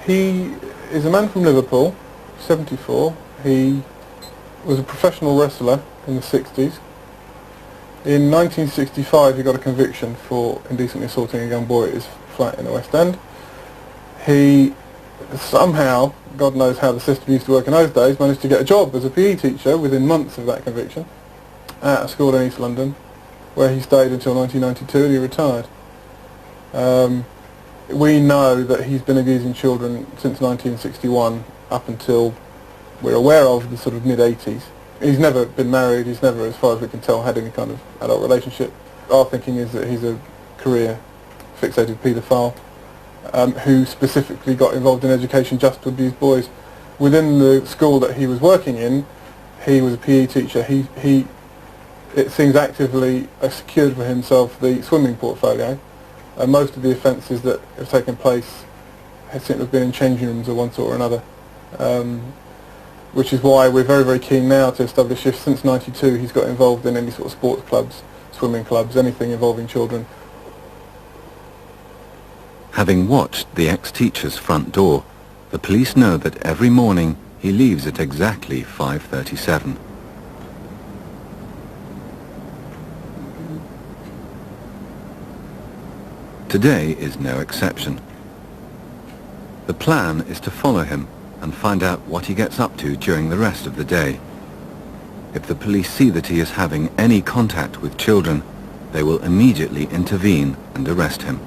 He is a man from Liverpool, 74. He was a professional wrestler in the 60s. In 1965 he got a conviction for indecently assaulting a young boy at his flat in the West End. He somehow, God knows how the system used to work in those days, managed to get a job as a PE teacher within months of that conviction at a school in East London, where he stayed until 1992 and he retired. We know that he's been abusing children since 1961 up until we're aware of the sort of mid-80s. He's never been married, he's never, as far as we can tell, had any kind of adult relationship. Our thinking is that he's a career fixated paedophile who specifically got involved in education just to abuse boys. Within the school that he was working in, he was a PE teacher. He it seems actively secured for himself the swimming portfolio. Most of the offences that have taken place seem to have been in changing rooms of one sort or another, which is why we're very, very keen now to establish if since '92 he's got involved in any sort of sports clubs, swimming clubs, anything involving children. Having watched the ex-teacher's front door, the police know that every morning he leaves at exactly 5:37. Today is no exception. The plan is to follow him and find out what he gets up to during the rest of the day. If the police see that he is having any contact with children, they will immediately intervene and arrest him.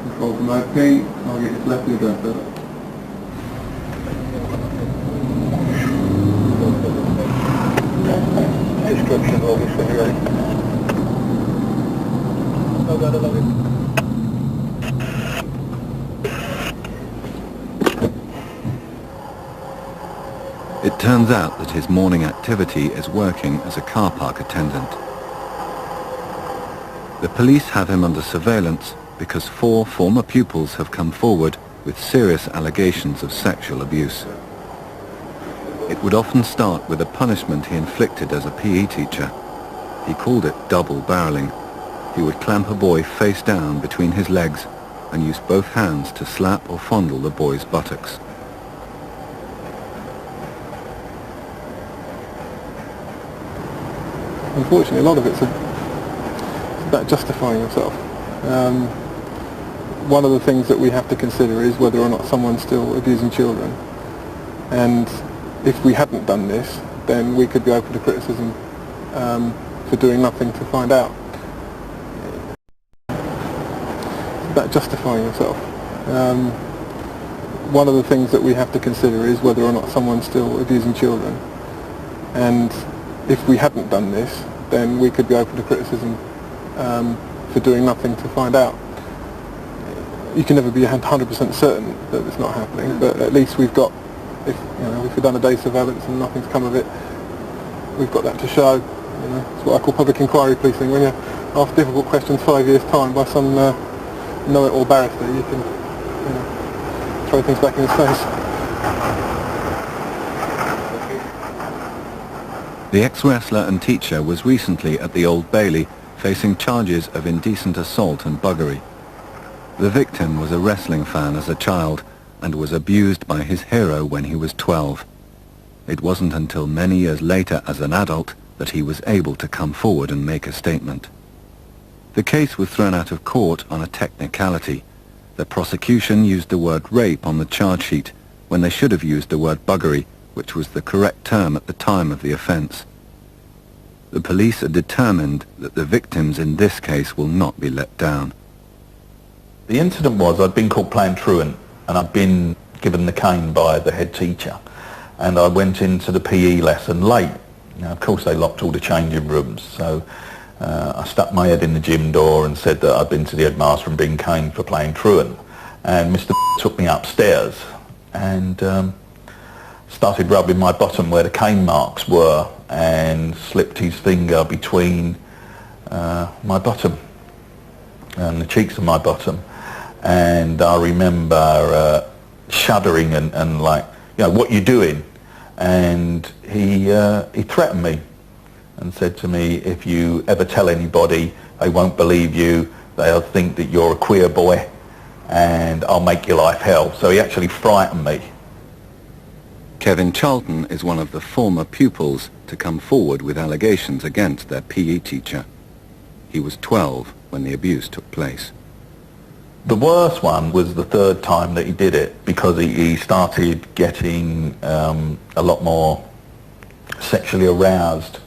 Control from IP, I'll get his left address up. Instructions, August, when you're ready. Oh God, I love it. It turns out that his morning activity is working as a car park attendant. The police have him under surveillance because 4 former pupils have come forward with serious allegations of sexual abuse. It would often start with a punishment he inflicted as a PE teacher. He called it double barreling. He would clamp a boy face down between his legs and use both hands to slap or fondle the boy's buttocks. Unfortunately, a lot of it's about justifying yourself. One of the things that we have to consider is whether or not someone's still abusing children. And if we hadn't done this, then we could be open to criticism for doing nothing to find out. It's about justifying yourself. One of the things that we have to consider is whether or not someone's still abusing children. And if we hadn't done this, then we could be open to criticism for doing nothing to find out. You can never be 100% certain that it's not happening, but at least we've got, if we've done a day's surveillance and nothing's come of it, we've got that to show. It's what I call public inquiry policing. When you ask difficult questions 5 years' time by some know-it-all barrister, you can throw things back in his face. The ex-wrestler and teacher was recently at the Old Bailey facing charges of indecent assault and buggery. The victim was a wrestling fan as a child and was abused by his hero when he was 12. It wasn't until many years later as an adult that he was able to come forward and make a statement. The case was thrown out of court on a technicality. The prosecution used the word rape on the charge sheet when they should have used the word buggery, which was the correct term at the time of the offence. The police are determined that the victims in this case will not be let down. The incident was I'd been caught playing truant and I'd been given the cane by the head teacher, and I went into the PE lesson late. Now, of course they locked all the changing rooms, so I stuck my head in the gym door and said that I'd been to the headmaster and been caned for playing truant, and Mr. took me upstairs and started rubbing my bottom where the cane marks were and slipped his finger between my bottom and the cheeks of my bottom. And I remember shuddering and like, what you doing? And he threatened me. and said to me, if you ever tell anybody, they won't believe you, they'll think that you're a queer boy, and I'll make your life hell. So he actually frightened me. Kevin Charlton is one of the former pupils to come forward with allegations against their PE teacher. He was 12 when the abuse took place. The worst one was the third time that he did it, because he started getting a lot more sexually aroused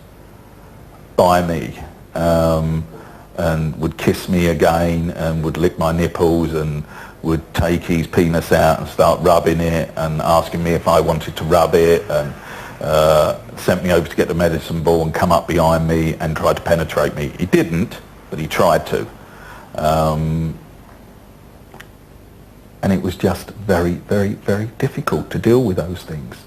by me, and would kiss me again and would lick my nipples and would take his penis out and start rubbing it and asking me if I wanted to rub it, and sent me over to get the medicine ball and come up behind me and tried to penetrate me. He didn't, but he tried to. And it was just very, very, very difficult to deal with those things.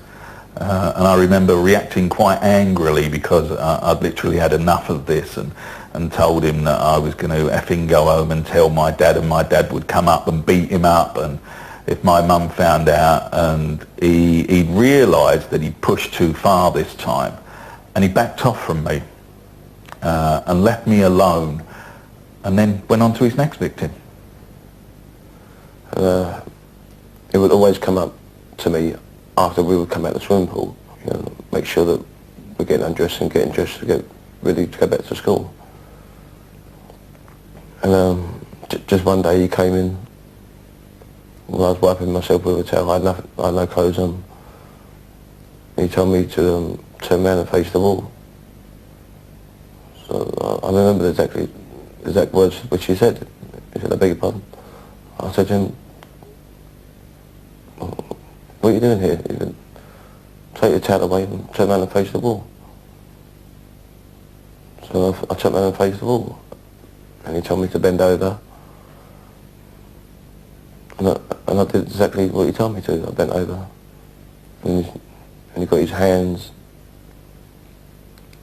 And I remember reacting quite angrily because I'd literally had enough of this, and told him that I was going to effing go home and tell my dad, and my dad would come up and beat him up, and if my mum found out. And he realised that he'd pushed too far this time, and he backed off from me and left me alone, and then went on to his next victim. He would always come up to me after we would come out of the swimming pool, you know, make sure that we're getting undressed and getting dressed to get ready to go back to school. And just one day he came in when I was wiping myself with a towel. I had no clothes on. He told me to turn around and face the wall. So I remember the exact words which he said. He said, "I beg your pardon." I said to him, "What are you doing here?" He said, "Take your towel away and turn around and face the wall." So I turned around and faced the wall, and he told me to bend over, and I did exactly what he told me to. I bent over, and he got his hands,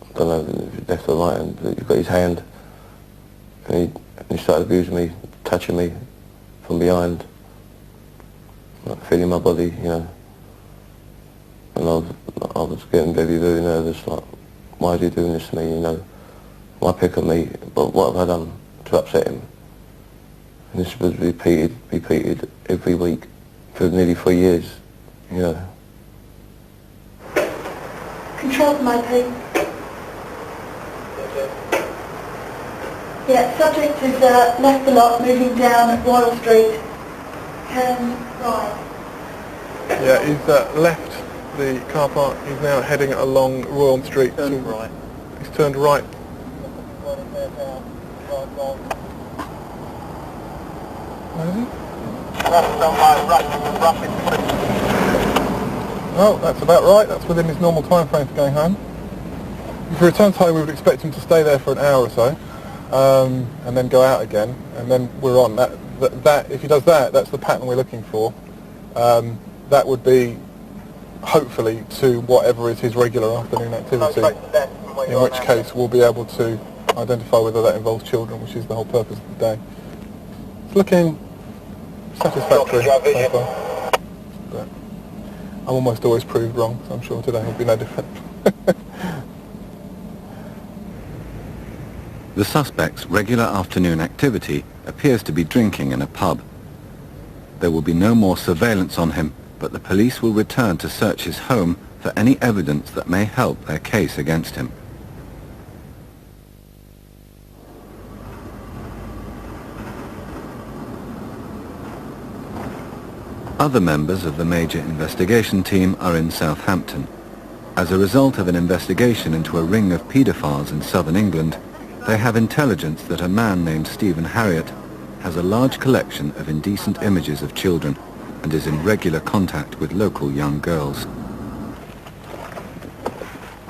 I don't know if it's left or right, and he got his hand, and he started abusing me, touching me from behind, like feeling my body, you know. And I was getting very, very nervous, like, why is he doing this to me, you know? Why pick on me? But what have I done to upset him? And this was repeated every week for nearly 3 years, you know. Control my pain. Yeah, subject is left the lot, moving down Royal Street. Turn right. Yeah, he's left the car park. He's now heading along Royal Street. Turned right. He's turned right. Where is he? Oh, that's about right. That's within his normal time frame for going home. If he returns home, we would expect him to stay there for an hour or so, and then go out again, and then we're on. That if he does that, that's the pattern we're looking for. That would be, hopefully, to whatever is his regular afternoon activity, in which case we'll be able to identify whether that involves children, which is the whole purpose of the day. It's looking satisfactory so far, but I'm almost always proved wrong, so I'm sure today will be no different. The suspect's regular afternoon activity appears to be drinking in a pub. There will be no more surveillance on him, but the police will return to search his home for any evidence that may help their case against him. Other members of the major investigation team are in Southampton. As a result of an investigation into a ring of paedophiles in southern England, they have intelligence that a man named Stephen Harriott has a large collection of indecent images of children and is in regular contact with local young girls.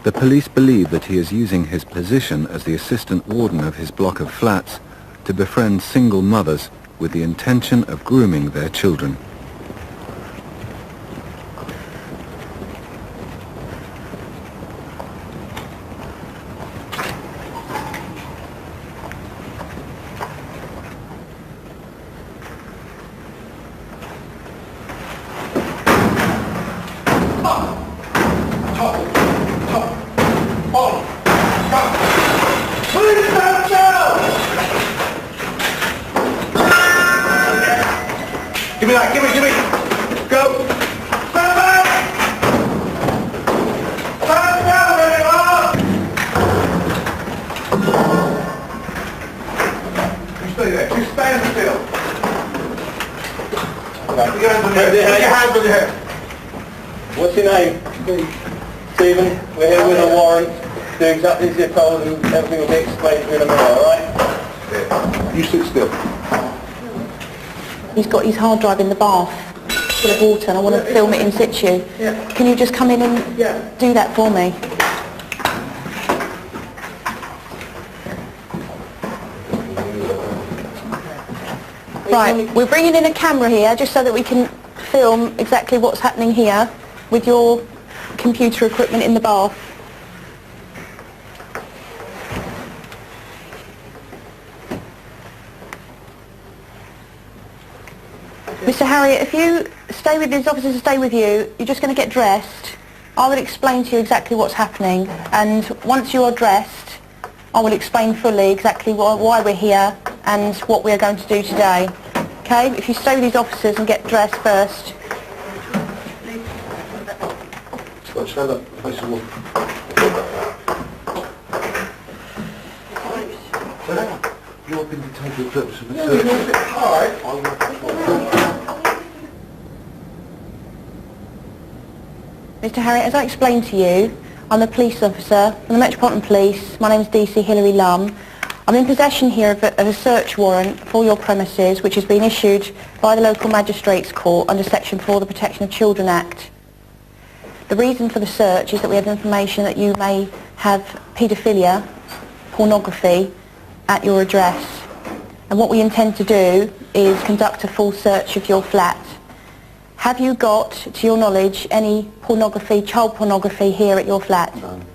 The police believe that he is using his position as the assistant warden of his block of flats to befriend single mothers with the intention of grooming their children. Please stand down! Give me that, give me! Go! Stand back! Stand down where you are! You stay there, you stand still. Put your hands on your head, put your hands on your head. What's your name? Stephen. We're here with a warrant. Do exactly as you're told and everything will be explained to you in a minute, alright? You sit still. He's got his hard drive in the bath full of water and I want to film it in situ. Yeah. Can you just come in and do that for me? Right, we're bringing in a camera here just so that we can film exactly what's happening here with your computer equipment in the bath. Mr. Harriott, if you stay with these officers, stay with you, you're just going to get dressed. I will explain to you exactly what's happening, and once you are dressed, I will explain fully exactly why we're here and what we're going to do today. Okay? If you stay with these officers and get dressed first. Stand up, face the wall. You're been detained for the purpose of the search. Alright. Mr. Harriott, as I explained to you, I'm a police officer from the Metropolitan Police. My name is DC Hilary Lum. I'm in possession here of a search warrant for your premises, which has been issued by the local magistrates court under Section 4 of the Protection of Children Act. The reason for the search is that we have information that you may have paedophilia, pornography, at your address. And what we intend to do is conduct a full search of your flat. Have you got, to your knowledge, any pornography, child pornography here at your flat? None.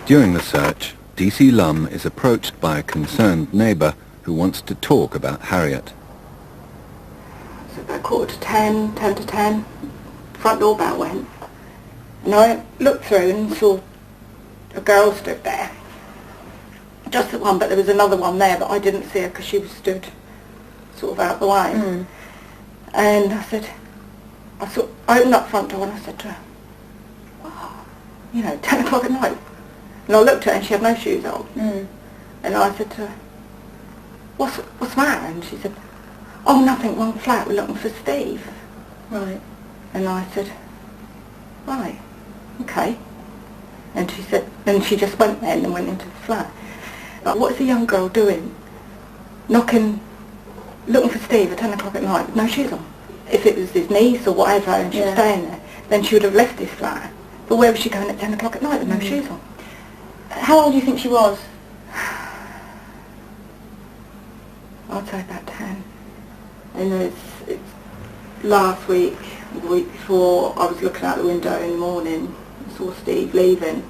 During the search, DC Lum is approached by a concerned neighbour who wants to talk about Harriott. It's about 10:15, 10 to 10. Front door bell went. And I looked through and saw a girl stood there. Just the one, but there was another one there, but I didn't see her because she was stood sort of out the way. And I said, I opened up front door and I said to her, wow, 10 o'clock at night. And I looked at her and she had no shoes on. And I said to her, what's the matter? And she said, oh, nothing, one flat, we're looking for Steve. Right. And I said, right, okay. And she said, then she just went there and then went into the flat. Like, what's a young girl doing? Looking for Steve at 10 o'clock at night with no shoes on. If it was his niece or whatever and she was staying there, then she would have left this flat. But where was she going at 10 o'clock at night with no shoes on? How old do you think she was? I'd say about 10. And it's last week, the week before, I was looking out the window in the morning and saw Steve leaving.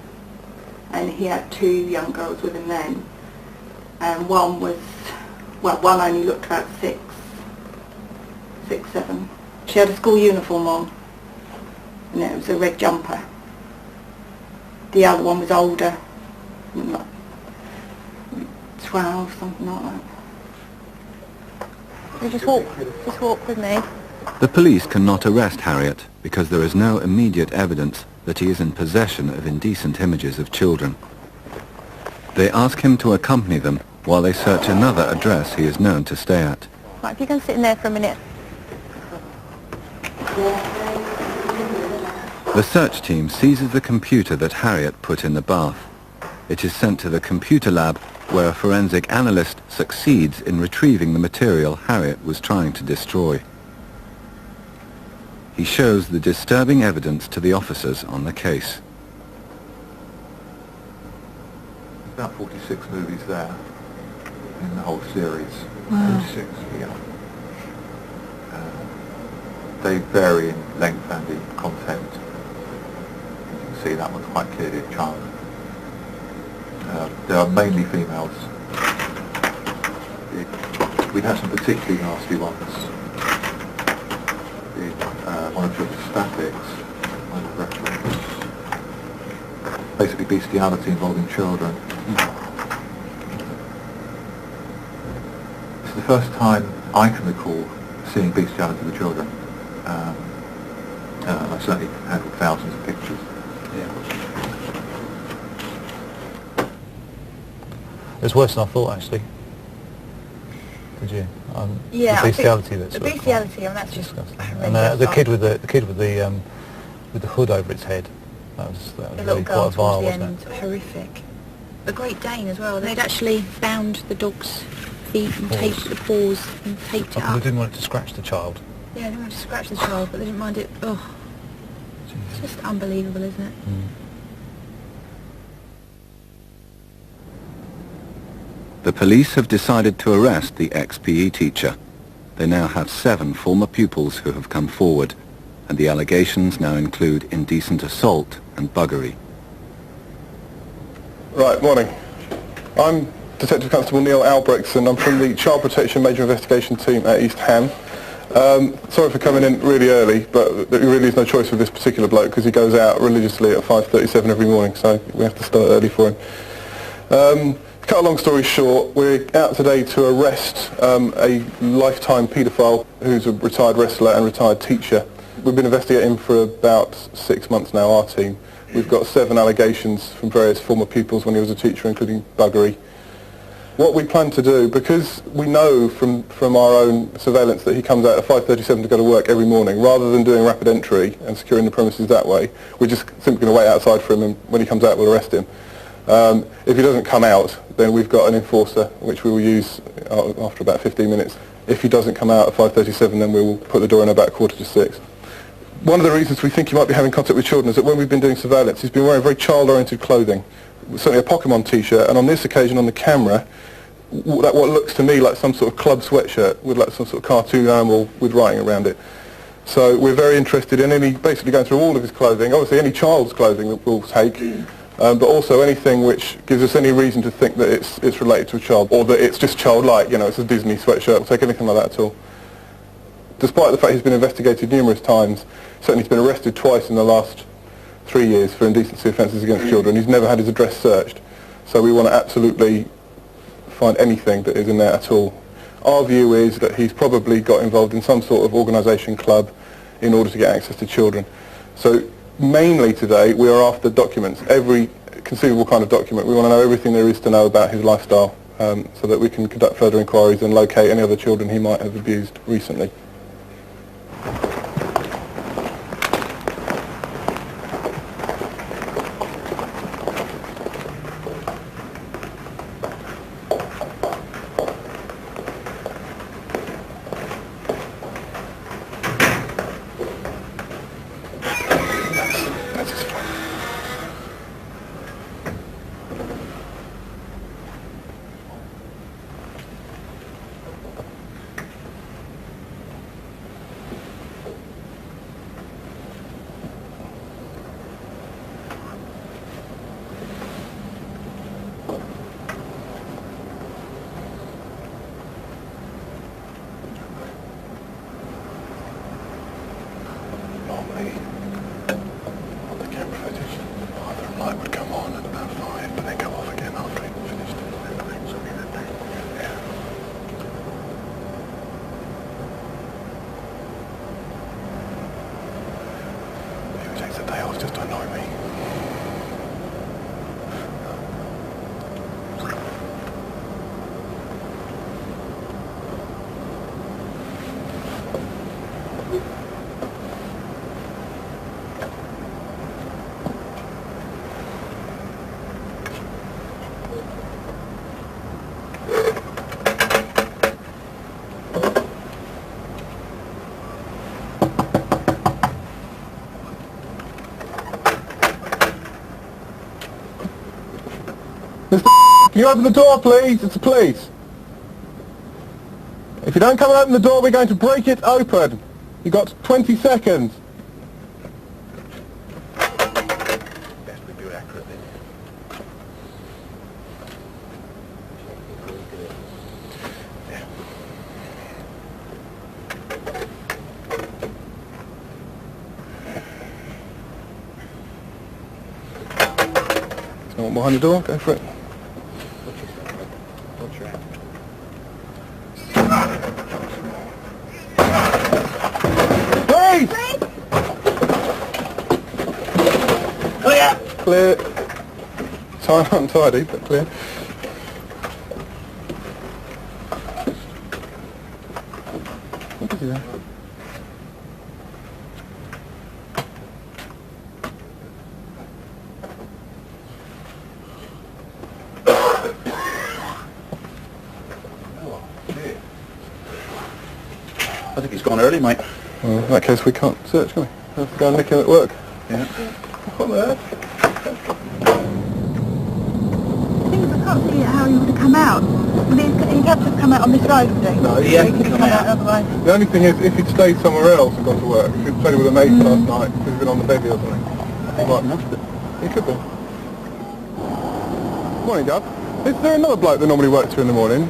And he had 2 young girls with him then. And one only looked about 6, 7. She had a school uniform on, and it was a red jumper. The other one was older, like 12, something like that. You just walk with me. The police cannot arrest Harriott because there is no immediate evidence that he is in possession of indecent images of children. They ask him to accompany them while they search another address he is known to stay at. Right, if you can sit in there for a minute. The search team seizes the computer that Harriott put in the bath. It is sent to the computer lab where a forensic analyst succeeds in retrieving the material Harriott was trying to destroy. He shows the disturbing evidence to the officers on the case. About 46 movies there in the whole series. Wow. 46, yeah. They vary in length and in content. You can see that one's quite clearly a child. They are mainly females. We've had some particularly nasty ones in one of George's statics, one of reference. Basically bestiality involving children. It's the first time I can recall seeing bestiality with children. I've certainly handled thousands of pictures. It's worse than I thought, actually. Did you? Yeah, the bestiality that's the bestiality, and that's just horrendous. And the kid with the hood over its head. That was the really little girl quite vile, towards the wasn't end, it? horrific. The Great Dane as well. They'd actually bound the dog's feet and taped the paws and taped it They up. didn't want it to scratch the child. Yeah, they didn't want to scratch the child, but they didn't mind it. Oh, it's just unbelievable, isn't it? The police have decided to arrest the ex-PE teacher. They now have 7 former pupils who have come forward, and the allegations now include indecent assault and buggery. Right, morning. I'm Detective Constable Neil Albrechtson. I'm from the Child Protection Major Investigation Team at East Ham. Sorry for coming in really early, but there really is no choice with this particular bloke because he goes out religiously at 5:37 every morning, so we have to start early for him. Cut a long story short, we're out today to arrest a lifetime paedophile who's a retired wrestler and retired teacher. We've been investigating for about 6 months now, our team. We've got 7 allegations from various former pupils when he was a teacher, including buggery. What we plan to do, because we know from our own surveillance that he comes out at 5:37 to go to work every morning, rather than doing rapid entry and securing the premises that way, we're just simply going to wait outside for him, and when he comes out we'll arrest him. If he doesn't come out, then we've got an enforcer, which we will use after about 15 minutes. If he doesn't come out at 5:37, then we will put the door in about 5:45. One of the reasons we think he might be having contact with children is that when we've been doing surveillance, he's been wearing very child-oriented clothing, certainly a Pokemon t-shirt, and on this occasion on the camera, what looks to me like some sort of club sweatshirt with like some sort of cartoon animal with writing around it. So we're very interested in basically going through all of his clothing, obviously any child's clothing that we'll take, but also anything which gives us any reason to think that it's related to a child, or that it's just childlike, you know, it's a Disney sweatshirt. We'll take anything like that at all. Despite the fact he's been investigated numerous times, certainly he's been arrested twice in the last 3 years for indecency offences against children. He's never had his address searched. So we want to absolutely find anything that is in there at all. Our view is that he's probably got involved in some sort of organisation club in order to get access to children. So mainly today we are after documents, every conceivable kind of document. We want to know everything there is to know about his lifestyle, so that we can conduct further inquiries and locate any other children he might have abused recently. Just to annoy me. Can you open the door, please? It's the police. If you don't come and open the door, we're going to break it open. You've got 20 seconds. Best we do it accurately. Yeah. Someone behind the door, go for it. Please! Clear! Clear. Sorry, untidy, but clear. What is he there? I think he's gone early, mate. Well, in that case we can't search, can we? Have to go and nick him at work. Yeah. What the heck? The thing is, I can't see how he would have come out. Would he'd have to have come out on this road, would he? No, he could have come out otherwise. The only thing is, if he'd stayed somewhere else and gone to work, if he'd played with a mate last night, because he'd been on the bevy or something. He could be. Morning, Dad. Is there another bloke that normally works here in the morning?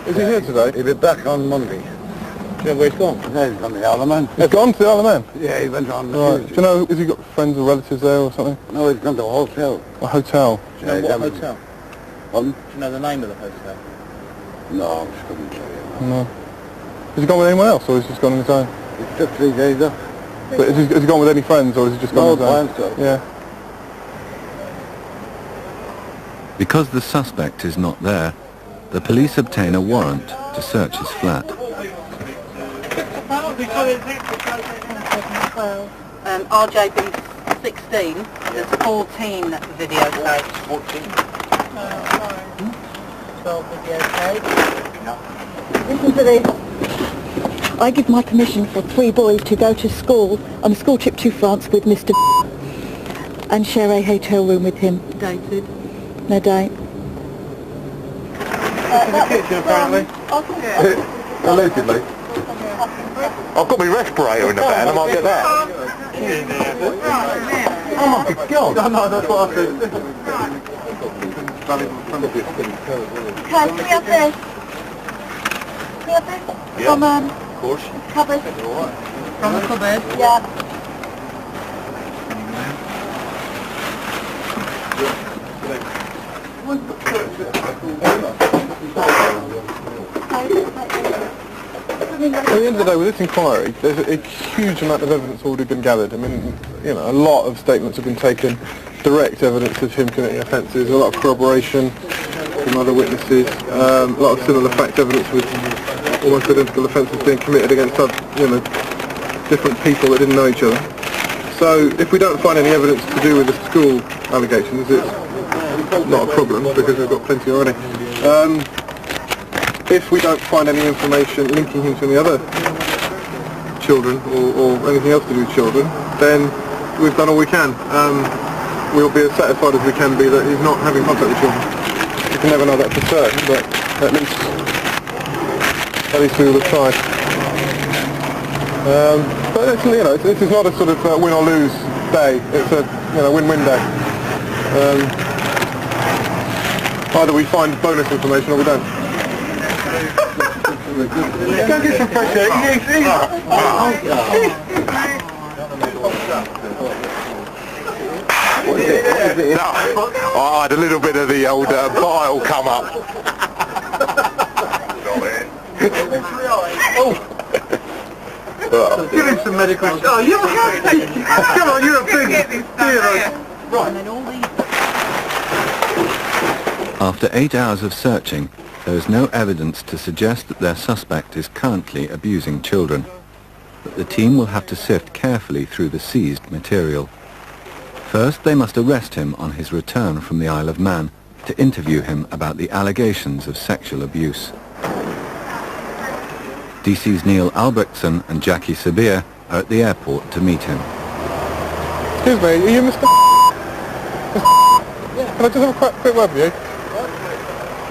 Is he here today? He'll be back on Monday. Do you know where he's gone? Yeah, he's gone to the Isle of Man. He's gone to the Isle of Man? Yeah, he went on the Right. Tuesday. Do you know, has he got friends or relatives there or something? No, he's gone to a hotel. A hotel? Do you know what hotel? Pardon? Do you know the name of the hotel? No, I just couldn't tell you. No. Has he gone with anyone else, or has he just gone on his own? He took 3 days off. But has he gone with any friends, or has he just gone No, on his by own? himself. Yeah. Because the suspect is not there, the police obtain a warrant to search his flat. RJB 16, there's 14 videotapes. 14? 12 videotapes. Listen to this. I give my permission for 3 boys to go to school on a school trip to France with Mr. and share a hotel room with him. Dated. No date. In the kitchen, apparently. Allegedly. I've got my respirator in the van, I might get that. Oh my God! No, that's what I said. Can we have this? Can we have this? Yeah. From Of course. cupboard? From the cupboard? Yeah. At the end of the day, with this inquiry, there's a huge amount of evidence already been gathered. I mean, you know, a lot of statements have been taken, direct evidence of him committing offences, a lot of corroboration from other witnesses, a lot of similar fact evidence with almost identical offences being committed against, different people that didn't know each other. So, if we don't find any evidence to do with the school allegations, it's not a problem because we've got plenty already. If we don't find any information linking him to any other children or anything else to do with children, then we've done all we can. We'll be as satisfied as we can be that he's not having contact with children. You can never know that for certain, but at least we will have tried. But it's, this is not a sort of win or lose day. It's a win-win day. Either we find bonus information or we don't. Go get some fresh air. What is it? No, I had a little bit of the old bile come up. Give him some medical. Oh, you're happy. Come on, you're a big hero. Right. After 8 hours of searching, there is no evidence to suggest that their suspect is currently abusing children. But the team will have to sift carefully through the seized material. First, they must arrest him on his return from the Isle of Man to interview him about the allegations of sexual abuse. DC's Neil Albrechtsen and Jackie Sabir are at the airport to meet him. Excuse me, are you Mr. Can I just have a quick word with you?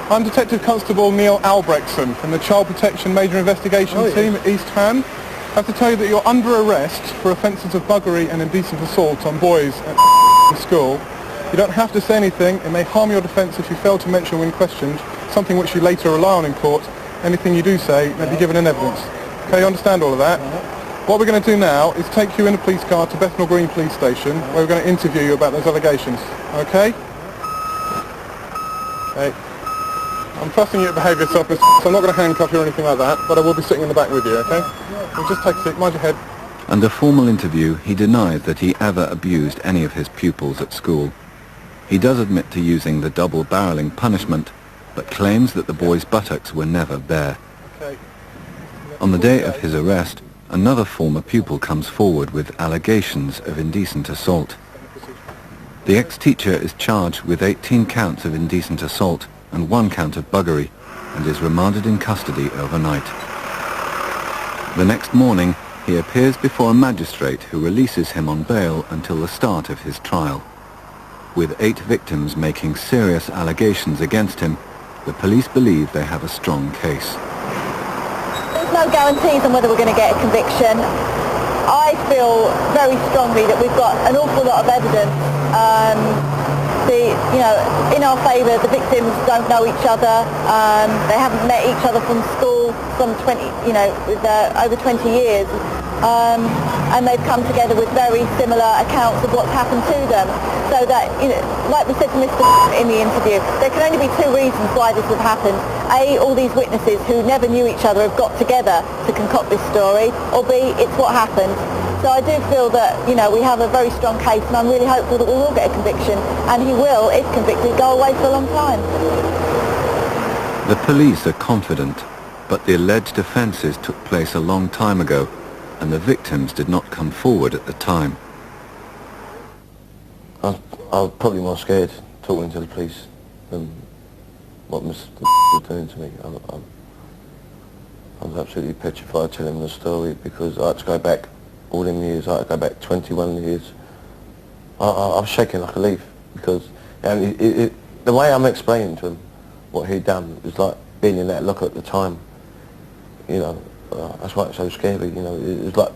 I'm Detective Constable Neil Albrechtsen from the Child Protection Major Investigation Team at East Ham. I have to tell you that you're under arrest for offences of buggery and indecent assault on boys at school. You don't have to say anything. It may harm your defence if you fail to mention when questioned, something which you later rely on in court. Anything you do say may be given in evidence. Okay, you understand all of that? What we're going to do now is take you in a police car to Bethnal Green Police Station, where we're going to interview you about those allegations. Okay? Okay. I'm trusting you to behave yourself, Mr. So I'm not going to handcuff you or anything like that, but I will be sitting in the back with you, okay? We'll just take a seat, mind your head. Under formal interview, he denies that he ever abused any of his pupils at school. He does admit to using the double-barreling punishment, but claims that the boy's buttocks were never bare. Okay. On the day of his arrest, another former pupil comes forward with allegations of indecent assault. The ex-teacher is charged with 18 counts of indecent assault and 1 count of buggery, and is remanded in custody overnight. The next morning, he appears before a magistrate who releases him on bail until the start of his trial. With 8 victims making serious allegations against him, the police believe they have a strong case. There's no guarantees on whether we're going to get a conviction. I feel very strongly that we've got an awful lot of evidence. In our favour, the victims don't know each other. They haven't met each other from school, over 20 years. And they've come together with very similar accounts of what's happened to them. So that, like we said to Mr. in the interview, there can only be 2 reasons why this has happened. A, all these witnesses who never knew each other have got together to concoct this story, or B, it's what happened. So I do feel that, we have a very strong case, and I'm really hopeful that we will get a conviction, and he will, if convicted, go away for a long time. The police are confident, but the alleged offences took place a long time ago, and the victims did not come forward at the time. I was probably more scared talking to the police than what Mr. was doing to me. I was absolutely petrified telling him the story, because I had to go back all them years. I had to go back 21 years. I was shaking like a leaf, because the way I'm explaining to him what he'd done was like being in that locker at the time. That's why it's so scary. It was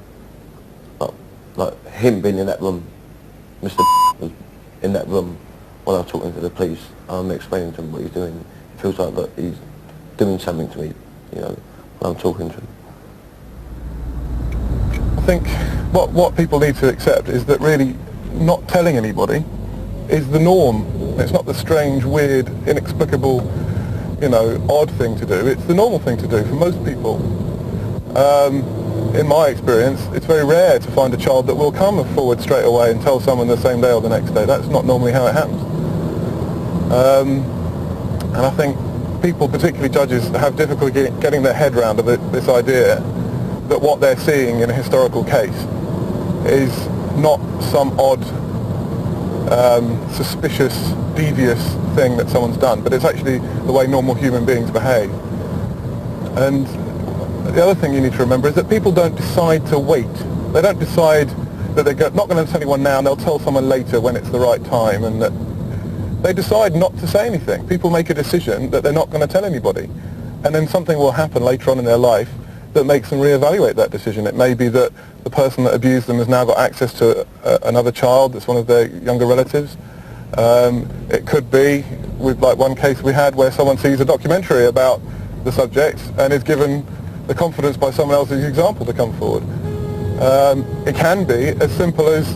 like him being in that room. Mr. was in that room while I was talking to the police. I'm explaining to him what he's doing. It feels like that he's doing something to me, when I'm talking to him. I think what people need to accept is that really not telling anybody is the norm. It's not the strange, weird, inexplicable, odd thing to do. It's the normal thing to do for most people. In my experience, it's very rare to find a child that will come forward straight away and tell someone the same day or the next day. That's not normally how it happens. And I think people, particularly judges, have difficulty getting their head around this idea that what they're seeing in a historical case is not some odd, suspicious, devious thing that someone's done, but it's actually the way normal human beings behave. And the other thing you need to remember is that people don't decide to wait. They don't decide that they're not going to tell anyone now and they'll tell someone later when it's the right time, and that they decide not to say anything. People make a decision that they're not going to tell anybody, and then something will happen later on in their life that makes them reevaluate that decision. It may be that the person that abused them has now got access to another child that's one of their younger relatives. It could be, with like one case we had where someone sees a documentary about the subject and is given the confidence by someone else's example to come forward. It can be as simple as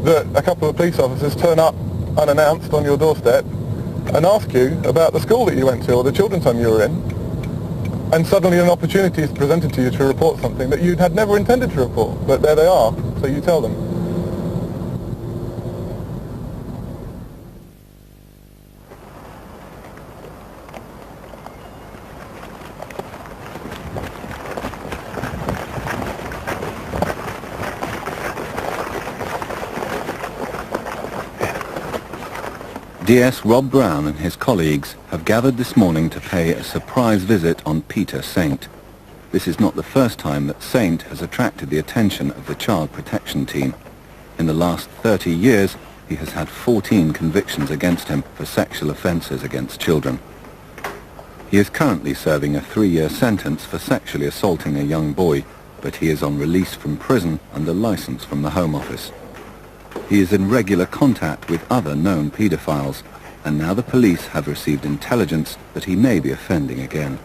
that a couple of police officers turn up unannounced on your doorstep and ask you about the school that you went to or the children's home you were in, and suddenly an opportunity is presented to you to report something that you had never intended to report, but there they are, so you tell them. DS Rob Brown and his colleagues have gathered this morning to pay a surprise visit on Peter Saint. This is not the first time that Saint has attracted the attention of the Child Protection Team. In the last 30 years, he has had 14 convictions against him for sexual offences against children. He is currently serving a 3-year sentence for sexually assaulting a young boy, but he is on release from prison under licence from the Home Office. He is in regular contact with other known paedophiles, and now the police have received intelligence that he may be offending again.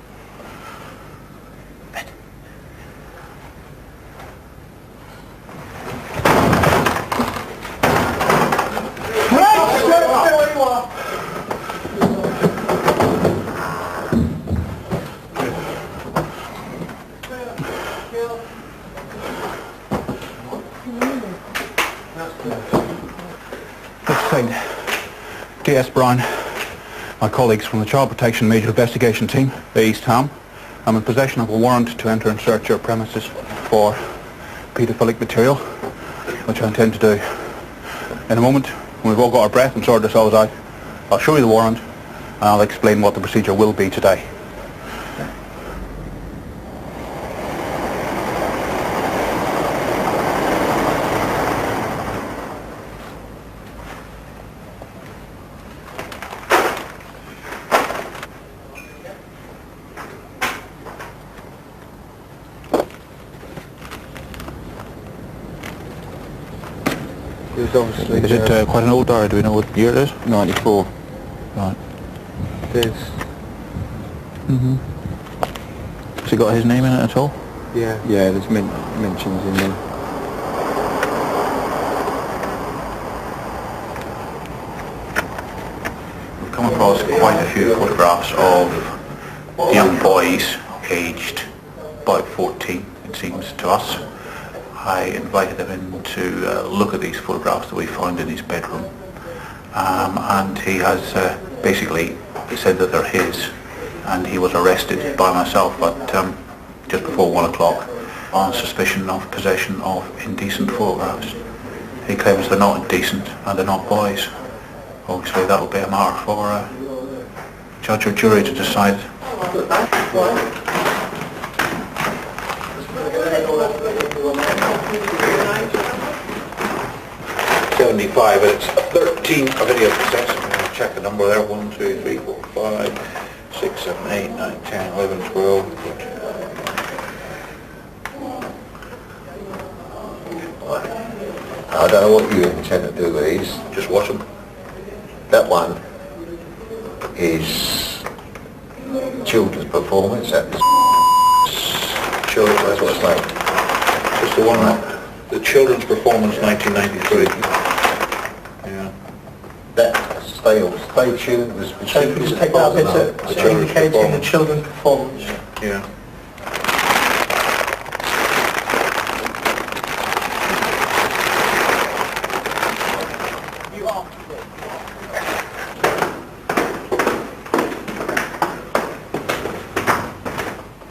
DS Brown, my colleagues from the Child Protection Major Investigation Team, the East Ham. I'm in possession of a warrant to enter and search your premises for paedophilic material, which I intend to do. In a moment, when we've all got our breath and sorted ourselves out, I'll show you the warrant and I'll explain what the procedure will be today. Is it quite an old diary? Do we know what year it is? 94. Right. There's... Has he got his name in it at all? Yeah. Yeah, there's mentions in there. We've come across quite a few photographs of young boys aged about 14, it seems to us. I invited him in to look at these photographs that we found in his bedroom, and he has basically said that they're his, and he was arrested by myself at just before 1 o'clock on suspicion of possession of indecent photographs. He claims they're not indecent and they're not boys. Obviously that'll be a matter for judge or jury to decide. 75, and it's 13 video cassettes. I'm going to check the number there. 1, 2, 3, 4, 5, 6, 7, 8, 9, 10, 11, 12. I don't know what you intend to do with these. Just watch them. That one is children's performance at the Children's, that's what it's like. Just the one, the children's performance 1993. Yeah. that stay tuned was So if you just take that bit The children's indicating the performance. children's performance. Yeah.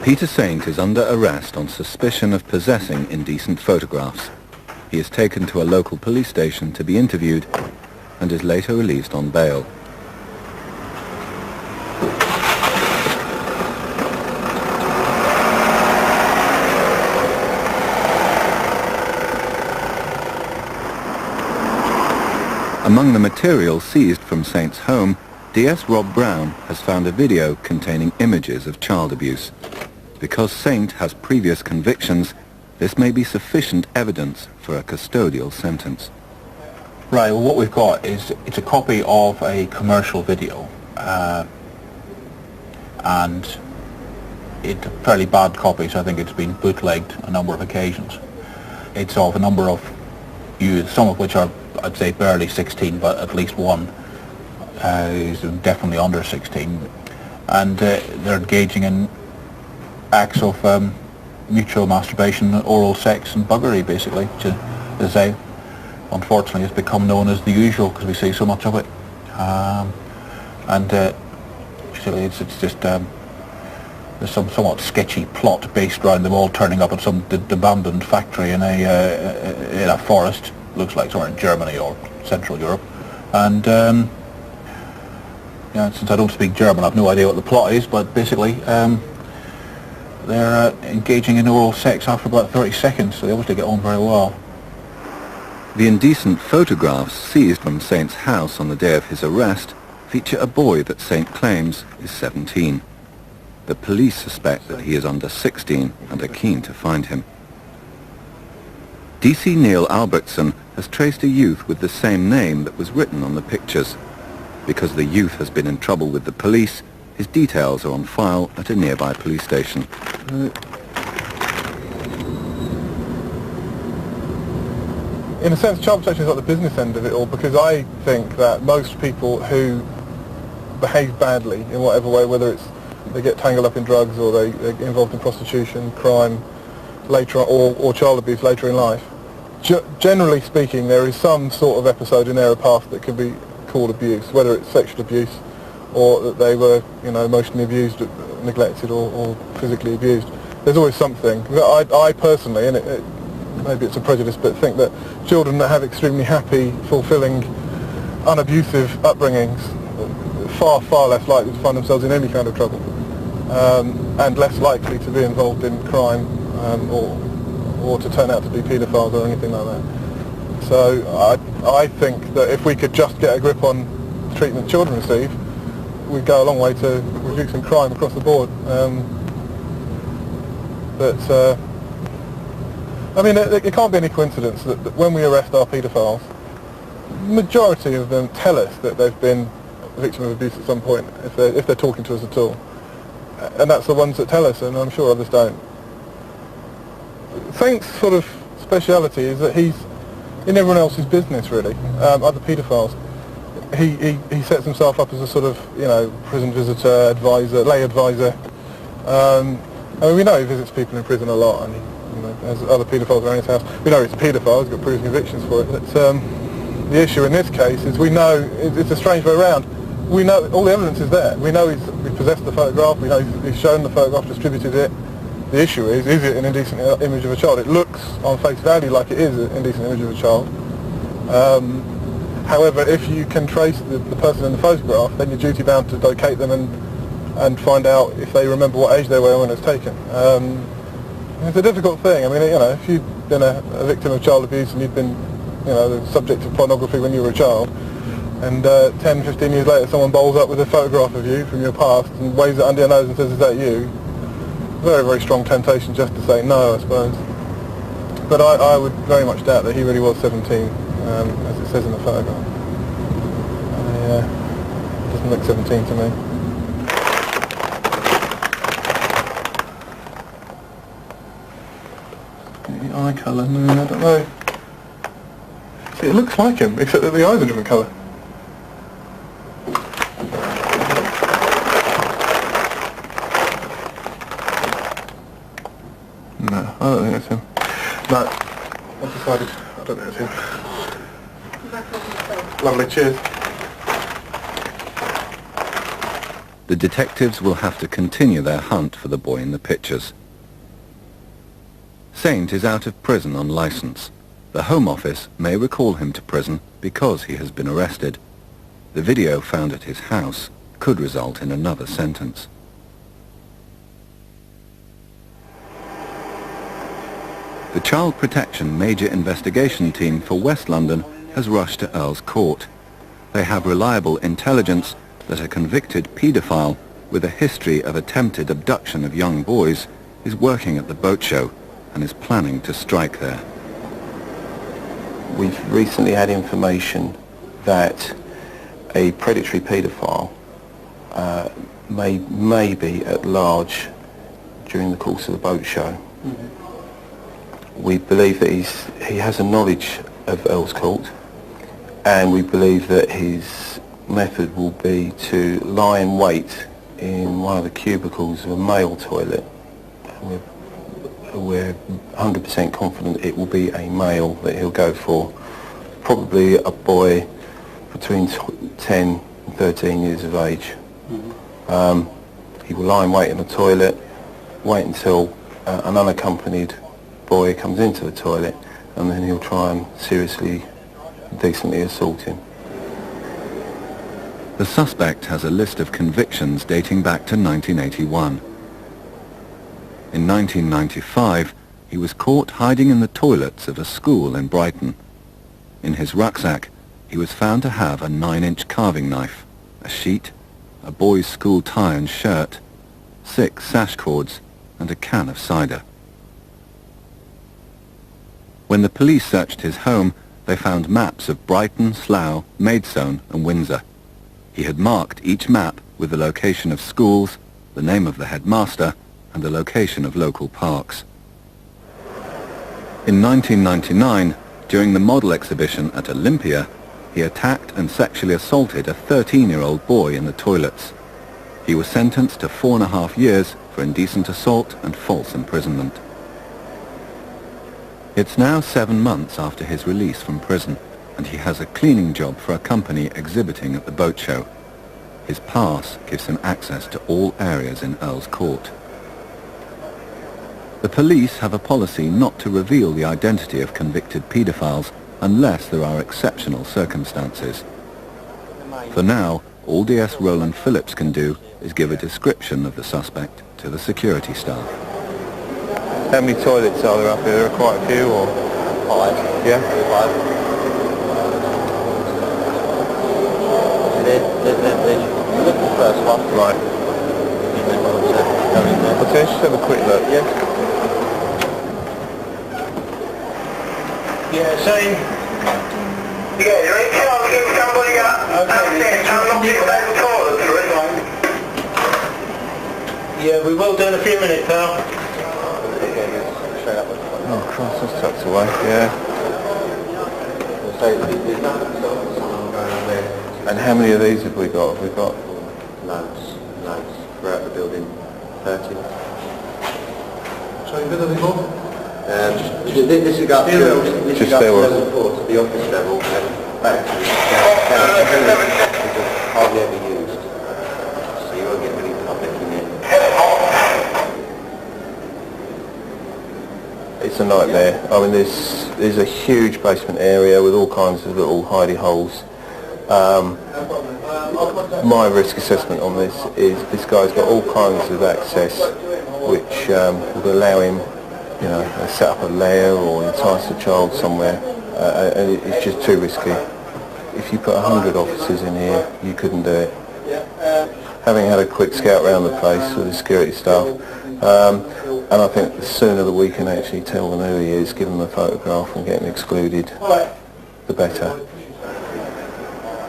Peter Saint is under arrest on suspicion of possessing indecent photographs. He is taken to a local police station to be interviewed and is later released on bail. Among the material seized from Saint's home, DS Rob Brown has found a video containing images of child abuse. Because Saint has previous convictions, this may be sufficient evidence for a custodial sentence. Right, well what we've got is, it's a copy of a commercial video, and it's a fairly bad copy, so I think it's been bootlegged a number of occasions. It's of a number of youths, some of which are, I'd say, barely 16, but at least one is definitely under 16, and they're engaging in acts of mutual masturbation, oral sex and buggery, basically, which, as I say, unfortunately has become known as the usual because we see so much of it. Basically it's just there's some somewhat sketchy plot based around them all turning up at some abandoned factory in a forest, looks like somewhere in Germany or Central Europe, and yeah, since I don't speak German I've no idea what the plot is, but basically they're engaging in oral sex after about 30 seconds, so they obviously get on very well. The indecent photographs seized from Saint's house on the day of his arrest feature a boy that Saint claims is 17. The police suspect that he is under 16 and are keen to find him. DC Neil Albertson has traced a youth with the same name that was written on the pictures. Because the youth has been in trouble with the police, his details are on file at a nearby police station. In a sense, child protection is like the business end of it all, because I think that most people who behave badly in whatever way, whether it's they get tangled up in drugs or they get involved in prostitution, crime, later on, or child abuse later in life, generally speaking, there is some sort of episode in their past that could be call abuse, whether it's sexual abuse or that they were, you know, emotionally abused, neglected or physically abused. There's always something. I personally, and maybe it's a prejudice, but think that children that have extremely happy, fulfilling, unabusive upbringings far, far less likely to find themselves in any kind of trouble, and less likely to be involved in crime or to turn out to be paedophiles or anything like that. So I think that if we could just get a grip on the treatment children receive, we'd go a long way to reducing crime across the board. I mean, it can't be any coincidence that when we arrest our paedophiles, the majority of them tell us that they've been a victim of abuse at some point, if they're talking to us at all. And that's the ones that tell us, and I'm sure others don't. Saint's sort of speciality is that he's in everyone else's business, really. Other paedophiles. He sets himself up as a sort of, you know, prison visitor, advisor, lay advisor. I mean, we know he visits people in prison a lot, and he, you know, has other paedophiles around his house. We know he's a paedophile, he's got proven convictions for it. But the issue in this case is we know, it's a strange way around, we know all the evidence is there. We know he's possessed the photograph, we know he's shown the photograph, distributed it. The issue is it an indecent image of a child? It looks on face value like it is an indecent image of a child. However, if you can trace the person in the photograph, then you're duty bound to locate them and find out if they remember what age they were when it was taken. It's a difficult thing. I mean, you know, if you've been a victim of child abuse and you've been, you know, the subject of pornography when you were a child, and 10, 15 years later someone bowls up with a photograph of you from your past and waves it under your nose and says, "Is that you?" Very, very strong temptation just to say no, I suppose. But I would very much doubt that he really was 17, as it says in the photograph. Doesn't look 17 to me. The eye colour, no, I don't know. See, it looks like him, except that the eyes are a different colour. No, I don't think it's him. No, I've decided I don't think it's him. Lovely, cheers. The detectives will have to continue their hunt for the boy in the pictures. Saint is out of prison on licence. The Home Office may recall him to prison because he has been arrested. The video found at his house could result in another sentence. The Child Protection Major Investigation Team for West London has rushed to Earl's Court. They have reliable intelligence that a convicted paedophile with a history of attempted abduction of young boys is working at the boat show and is planning to strike there. We've recently had information that a predatory paedophile may be at large during the course of the boat show. We believe that he has a knowledge of Earl's Court, and we believe that his method will be to lie in wait in one of the cubicles of a male toilet. We're 100% confident it will be a male that he'll go for, probably a boy between 10 and 13 years of age. He will lie in wait in the toilet, wait until an unaccompanied boy comes into the toilet, and then he'll try and seriously, decently assault him. The suspect has a list of convictions dating back to 1981. In 1995, he was caught hiding in the toilets of a school in Brighton. In his rucksack, he was found to have a 9-inch carving knife, a sheet, a boy's school tie and shirt, 6 sash cords, and a can of cider. When the police searched his home, they found maps of Brighton, Slough, Maidstone and Windsor. He had marked each map with the location of schools, the name of the headmaster, and the location of local parks. In 1999, during the model exhibition at Olympia, he attacked and sexually assaulted a 13-year-old boy in the toilets. He was sentenced to 4.5 years for indecent assault and false imprisonment. It's now 7 months after his release from prison, and he has a cleaning job for a company exhibiting at the boat show. His pass gives him access to all areas in Earl's Court. The police have a policy not to reveal the identity of convicted paedophiles unless there are exceptional circumstances. For now, all DS Roland Phillips can do is give a description of the suspect to the security staff. How many toilets are there up here? There are quite a few, or? 5. Yeah? 5. Look at the first one. Right. Okay, let's just have a quick look. Yeah? Yeah, same. Yeah, you're in charge of getting somebody up. Okay. Yeah, we will do in a few minutes, pal. Oh, Christ, that's tucked away, yeah. And how many of these have we got? Have we got? Loads. Throughout the building. 30. Sorry, bit of the more? This is up to level 4 to the office level and back to hardly ever used. So you won't get really public in here. It's a nightmare. I mean, there's a huge basement area with all kinds of little hidey holes. My risk assessment on this is this guy's got all kinds of access which would allow him, you know, set up a lair or entice a child somewhere, and it's just too risky. If you put 100 officers in here, you couldn't do it. Having had a quick scout around the place with the security staff, and I think the sooner that we can actually tell them who he is, give them a photograph and get him excluded, the better.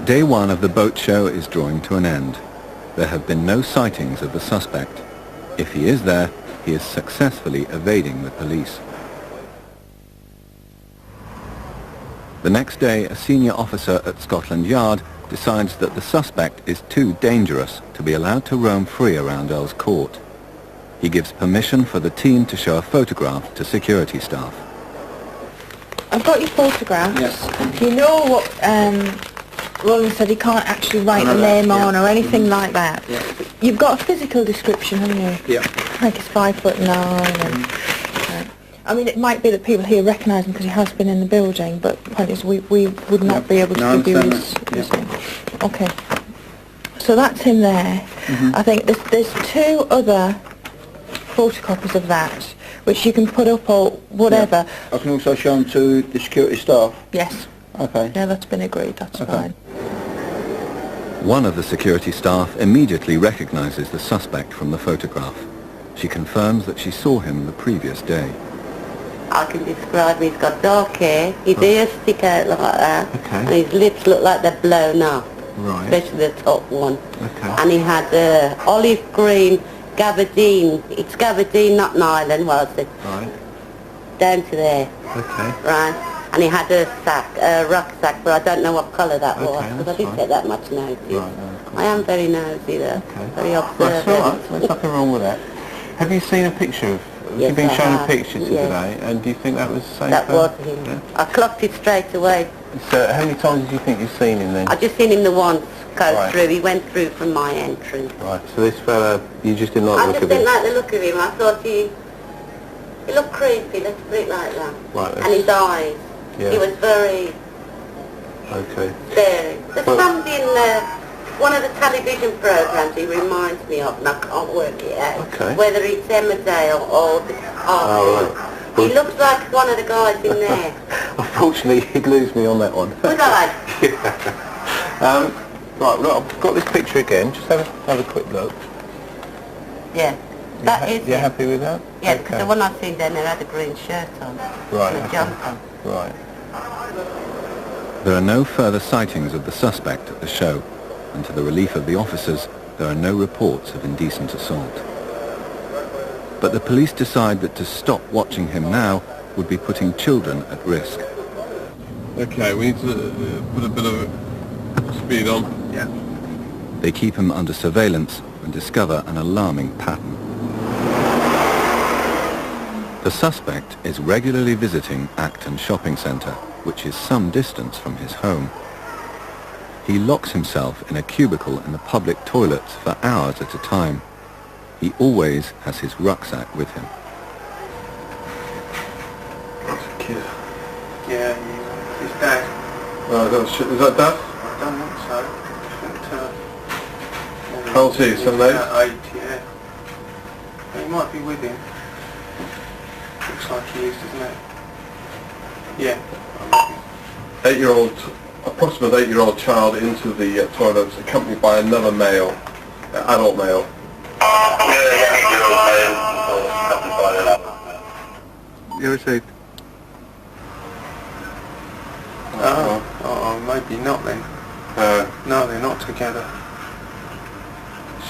Day one of the boat show is drawing to an end. There have been no sightings of the suspect. If he is there, he is successfully evading the police. The next day, a senior officer at Scotland Yard decides that the suspect is too dangerous to be allowed to roam free around Earl's Court. He gives permission for the team to show a photograph to security staff. I've got your photographs. Yes. You know what Roland said he can't actually write the name on or anything like that. Yeah. You've got a physical description, haven't you? Yeah. Like he's 5'9", and I mean, it might be that people here recognise him because he has been in the building, but the point is we would not be able to give you his name. Okay. So that's him there. I think there's 2 other photocopies of that, which you can put up or whatever. I can also show them to the security staff. Yes. Okay. Yeah, that's been agreed. That's fine. One of the security staff immediately recognises the suspect from the photograph. She confirms that she saw him the previous day. I can describe him. He's got dark hair, his ears stick out like that, and his lips look like they're blown up, especially the top one. And he had olive green gabardine. It's gabardine, not nylon, was it? Down to there. Right. And he had a rucksack, but I don't know what colour that was, because I didn't take that much notice. I am very nosy though, very observant. That's all right, there's nothing wrong with that. Have you seen a picture of, you've been shown a picture today, and do you think that was the same? That was him. Yeah. I clocked it straight away. So how many times do you think you've seen him then? I just seen him the once go through. He went through from my entrance. Right, so this fella, you just didn't like the look of him? I just didn't like the look of him. I thought he looked creepy, let's put it like that. Right. And his eyes. He was very scary. There's something in one of the television programs he reminds me of, and I can't work it out. Whether it's Emmerdale or the He looks like one of the guys in there. Unfortunately, he'd lose me on that one. Would I? Right, look, I've got this picture again. Just have a quick look. Yeah. You're happy with that? Yeah, because the one I've seen down there had a green shirt on. Right. And a jumper. Right. There are no further sightings of the suspect at the show, and to the relief of the officers, there are no reports of indecent assault. But the police decide that to stop watching him now would be putting children at risk. Okay, we need to put a bit of speed on. Yeah. They keep him under surveillance and discover an alarming pattern. The suspect is regularly visiting Acton shopping centre, which is some distance from his home. He locks himself in a cubicle in the public toilets for hours at a time. He always has his rucksack with him. That's a kid. Yeah, his dad. Oh, is that Dad? I don't think so. How old is he? 7, 8? 8, yeah. He might be with him. Looks like he is, doesn't it? Yeah. 8-year-old, approximate 8-year-old child into the toilets, accompanied by another male, adult male. You received? Oh, maybe not then. No, they're not together.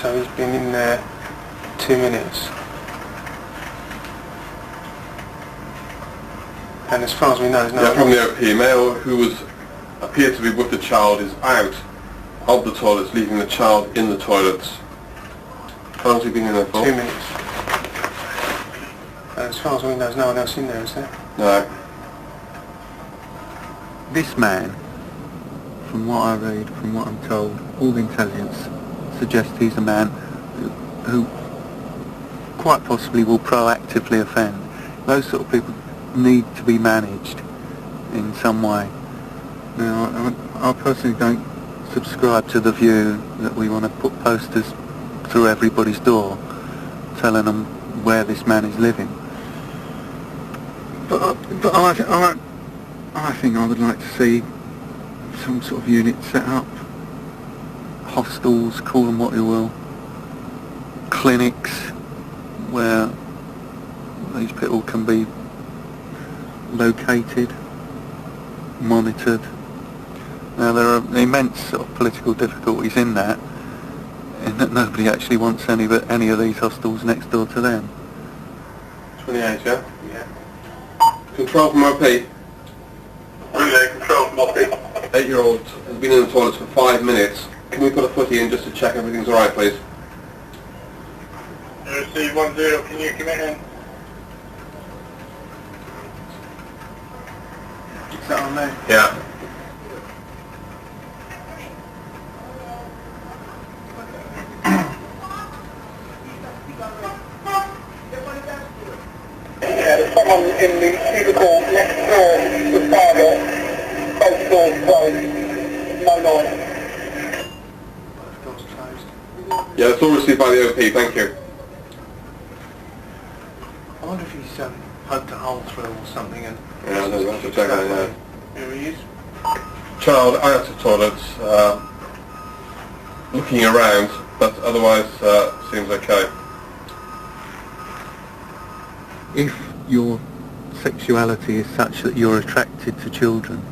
So he's been in there 2 minutes. And as far as we know, there's no... Yeah, from the OP, male who appeared to be with the child is out of the toilets, leaving the child in the toilets. How long has he been in there for? 2 minutes. And as far as we know, there's no one else in there, is there? No. This man, from what I read, from what I'm told, all the intelligence suggests he's a man who quite possibly will proactively offend. Those sort of people need to be managed in some way. Now, I personally don't subscribe to the view that we want to put posters through everybody's door telling them where this man is living. But I think I would like to see some sort of unit set up. Hostels, call them what you will. Clinics where these people can be located, monitored. Now there are immense sort of political difficulties in that nobody actually wants any of these hostels next door to them. 28, yeah? Yeah. Control from OP. Relay, control from OP. 8-year-old has been in the toilets for 5 minutes. Can we put a footy in just to check everything's alright, please? Receive 10, can you commit in? Is that on there? Yeah. There's someone in the cubicle next door with target. Both doors closed. No noise. Both doors closed. Yeah, it's all received by the OP, thank you. I wonder if he's poked a hole through or something and... Yeah, no, that's a check on that. Here he is. Child out of toilets, looking around, but otherwise seems okay. If your sexuality is such that you're attracted to children,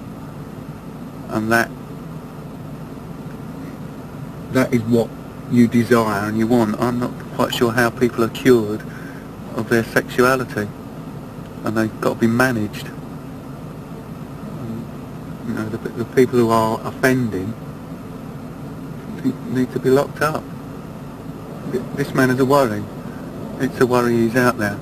and that is what you desire and you want, I'm not quite sure how people are cured of their sexuality, and they've got to be managed. You know, the people who are offending need to be locked up. This man is a worry. It's a worry he's out there.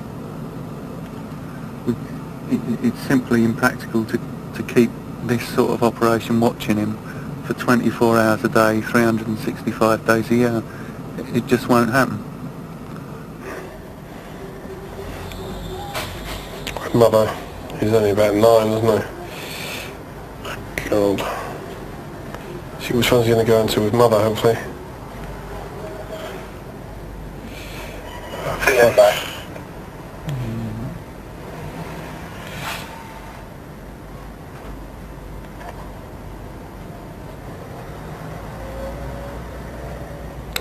It's simply impractical to keep this sort of operation watching him for 24 hours a day, 365 days a year. It just won't happen. Mother, he's only about 9, isn't he? God. See which one's he going to go into with Mother, hopefully. See you back.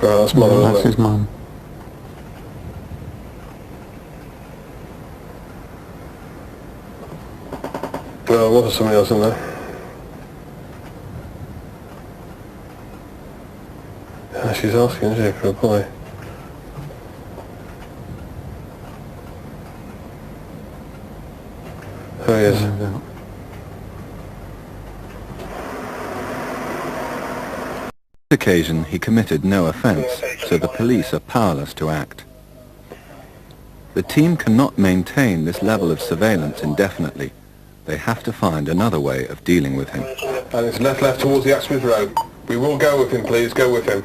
Right, that's Mother, That's isn't it? his mum. No, what was somebody else in there? Yeah, she's asking, isn't she, for a boy? There he is. On this occasion, he committed no offence, so the police are powerless to act. The team cannot maintain this level of surveillance indefinitely. They have to find another way of dealing with him. And it's left towards the Axmouth Road. We will go with him, please. Go with him.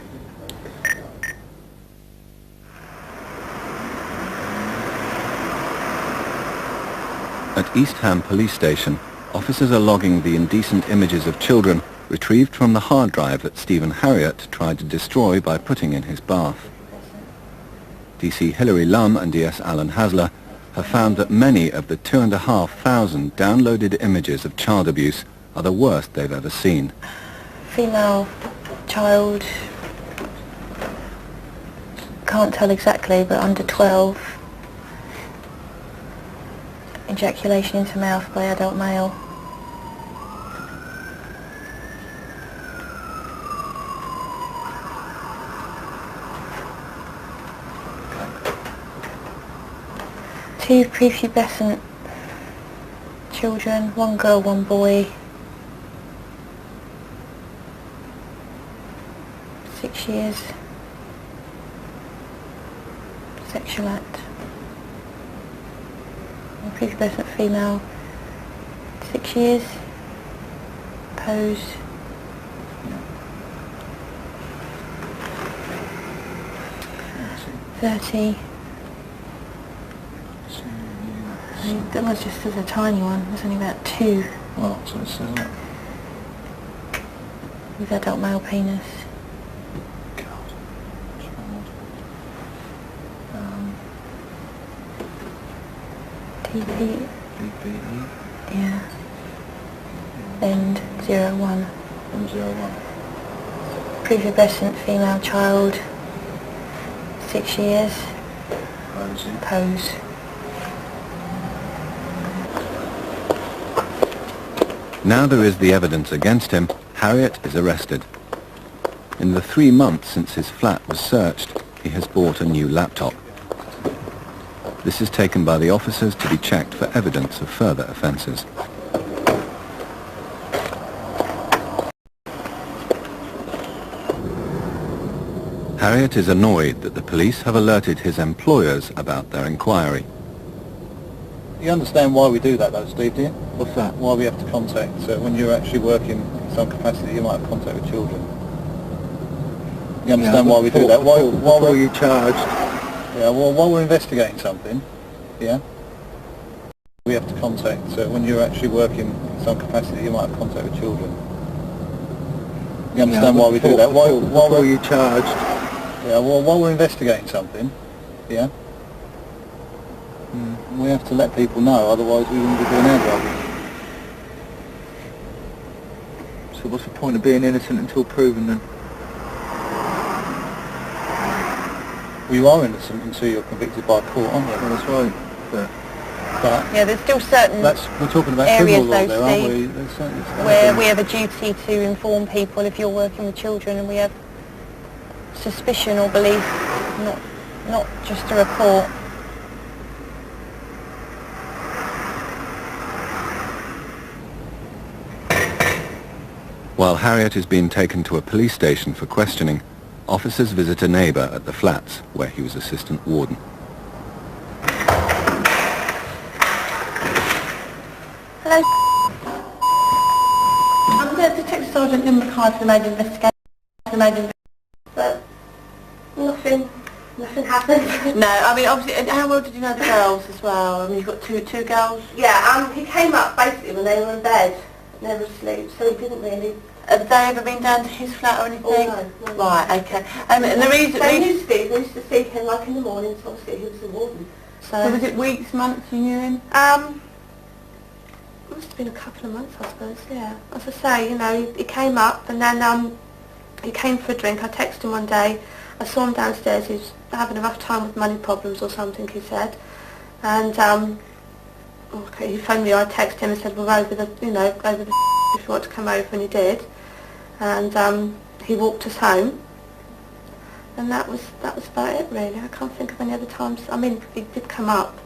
At East Ham Police Station, officers are logging the indecent images of children retrieved from the hard drive that Stephen Harriott tried to destroy by putting in his bath. DC Hilary Lum and DS Alan Hasler have found that many of the 2,500 downloaded images of child abuse are the worst they've ever seen. Female child, can't tell exactly, but under 12. Ejaculation into mouth by adult male. Two prepubescent children, one girl, one boy. 6 years. Sexual act. A prepubescent female. 6 years. Pose. $30. That was just as a tiny one. There's only about 2. Well, so it's With adult male penis. TP. Yeah. End 01. End 01. Prepubescent female child. 6 years. Posing. Pose. Now there is the evidence against him, Harriott is arrested. In the 3 months since his flat was searched, he has bought a new laptop. This is taken by the officers to be checked for evidence of further offences. Harriott is annoyed that the police have alerted his employers about their inquiry. You understand why we do that though, Steve, do you? What's that? Why we have to contact, when you're actually working in some capacity, you might have contact with children. You understand why we do that? Why were you charged? Yeah, well, while we're investigating something, yeah, we have to contact, when you're actually working in some capacity, you might have contact with children. You understand why we do that? Why were you charged? Yeah, well, while we're investigating something, yeah, we have to let people know, otherwise we wouldn't be doing our job. So what's the point of being innocent until proven then? Well, you are innocent until you're convicted by court, aren't you? Well, that's right. But yeah, there's still certain we're talking about areas criminal law though, there, Steve, aren't we? where we have a duty to inform people if you're working with children and we have suspicion or belief, not just a report. While Harriott is being taken to a police station for questioning, officers visit a neighbour at the flats where he was assistant warden. Hello. I'm the Detective Sergeant in Mackay for the Major Investigation. But nothing happened. No, I mean obviously, how well did you know the girls as well? I mean you've got two girls? Yeah, he came up basically when they were in bed, and they were asleep, so he didn't really... Have they ever been down to his flat or anything? Oh, no. Right, okay. And the reason... They used to see him like in the mornings, obviously he was the warden. So was it weeks, months you knew him? It must have been a couple of months, I suppose, yeah. As I say, he came up and then he came for a drink. I texted him one day. I saw him downstairs. He was having a rough time with money problems or something, he said. And he phoned me. I texted him and said, we're over the if you want to come over, and he did. And he walked us home. And that was about it, really. I can't think of any other times. I mean, he did come up.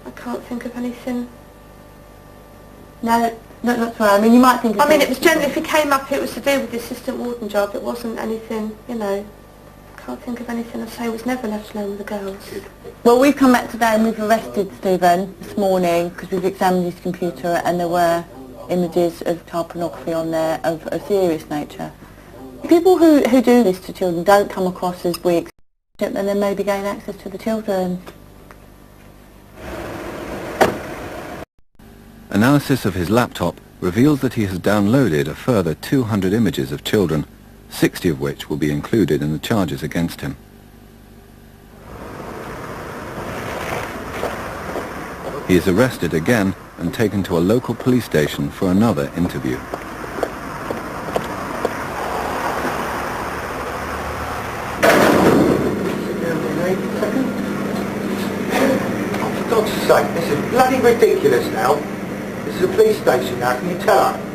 I can't think of anything. No, not sorry. I mean, you might think of it was generally, if he came up, it was to do with the assistant warden job. It wasn't anything, can't think of anything to say. I was never left alone with the girls. Well, we've come back today and we've arrested Stephen this morning because we've examined his computer and there were images of child pornography on there of a serious nature. People who do this to children don't come across as we expect, and then maybe gain access to the children. Analysis of his laptop reveals that he has downloaded a further 200 images of children, 60 of which will be included in the charges against him. He is arrested again and taken to a local police station for another interview. For God's sake, this is bloody ridiculous now. This is a police station now, can you tell her?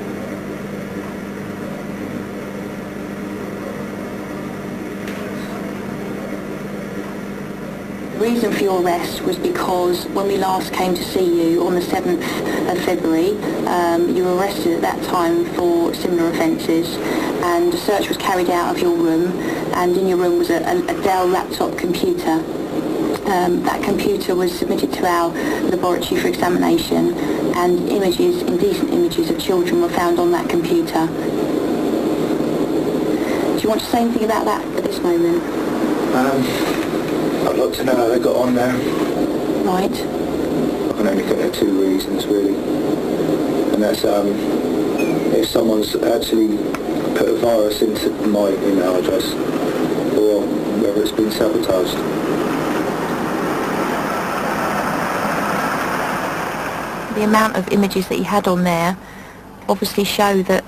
The reason for your arrest was because when we last came to see you on the 7th of February, you were arrested at that time for similar offences, and a search was carried out of your room, and in your room was a Dell laptop computer. That computer was submitted to our laboratory for examination, and images, indecent images of children were found on that computer. Do you want to say anything about that at this moment? I'd like to know how they got on there. Right. I can only think of two reasons really, and that's if someone's actually put a virus into my email address, or whether it's been sabotaged. The amount of images that he had on there obviously show that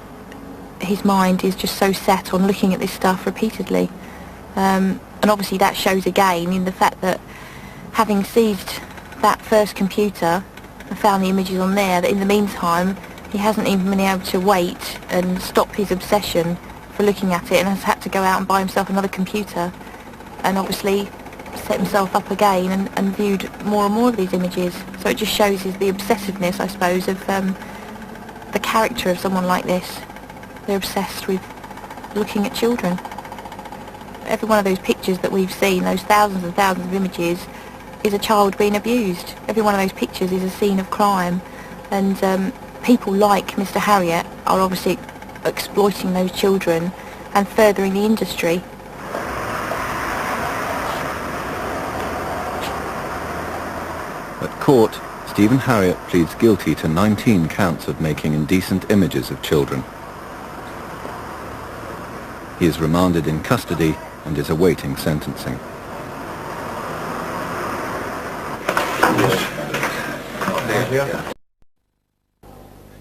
his mind is just so set on looking at this stuff repeatedly. And obviously that shows again in the fact that having seized that first computer and found the images on there, that in the meantime he hasn't even been able to wait and stop his obsession for looking at it, and has had to go out and buy himself another computer and obviously set himself up again and viewed more and more of these images. So it just shows the obsessiveness, I suppose, of the character of someone like this. They're obsessed with looking at children. Every one of those pictures that we've seen, those thousands and thousands of images, is a child being abused. Every one of those pictures is a scene of crime, and people like Mr. Harriott are obviously exploiting those children and furthering the industry. At court, Stephen Harriott pleads guilty to 19 counts of making indecent images of children. He is remanded in custody and is awaiting sentencing.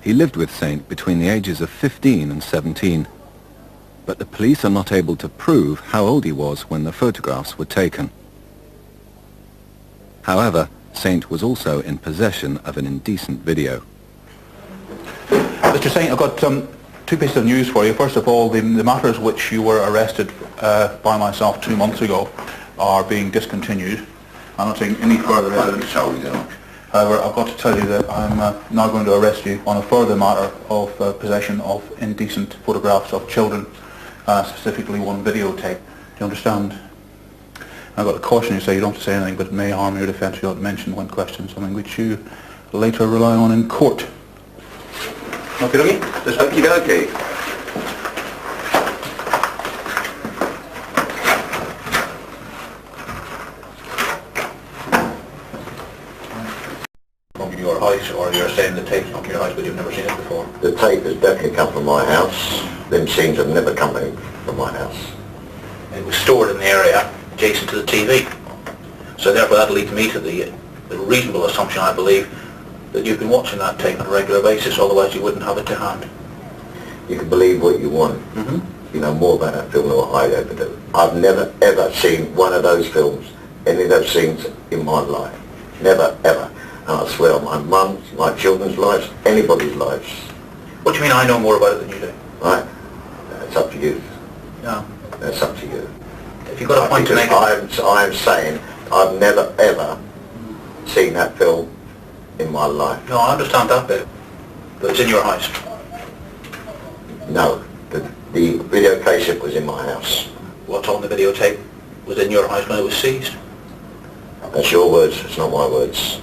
He lived with Saint between the ages of 15 and 17, but the police are not able to prove how old he was when the photographs were taken. However, Saint was also in possession of an indecent video. Mr. Saint, I've got two pieces of news for you. First of all, the matters which you were arrested by myself 2 months ago are being discontinued. I'm not taking any further evidence. However, I've got to tell you that I'm now going to arrest you on a further matter of possession of indecent photographs of children, specifically one videotape. Do you understand? I've got to caution you, so you don't have to say anything, but it may harm your defence. You don't mention when questioned something which you later rely on in court. Okay, okay. From your house, or you're saying the tape's not from your house, but you've never seen it before? The tape has definitely come from my house. Them scenes have never come from my house. It was stored in the area adjacent to the TV. So therefore that leads me to the reasonable assumption, I believe, that you've been watching that tape on a regular basis, otherwise you wouldn't have it to hand. You can believe what you want. You know more about that film than what I ever do. I've never ever seen one of those films, any of those scenes in my life. Never ever. And I swear on my mum's, my children's lives, anybody's lives. What do you mean I know more about it than you do? Right. That's up to you. No. That's up to you. If you've got a point to make... I'm saying I've never ever seen that film in my life. No, I understand that bit. But it's in your house. No. The video cassette was in my house. What's on the videotape? was in your house when it was seized. That's your words, it's not my words.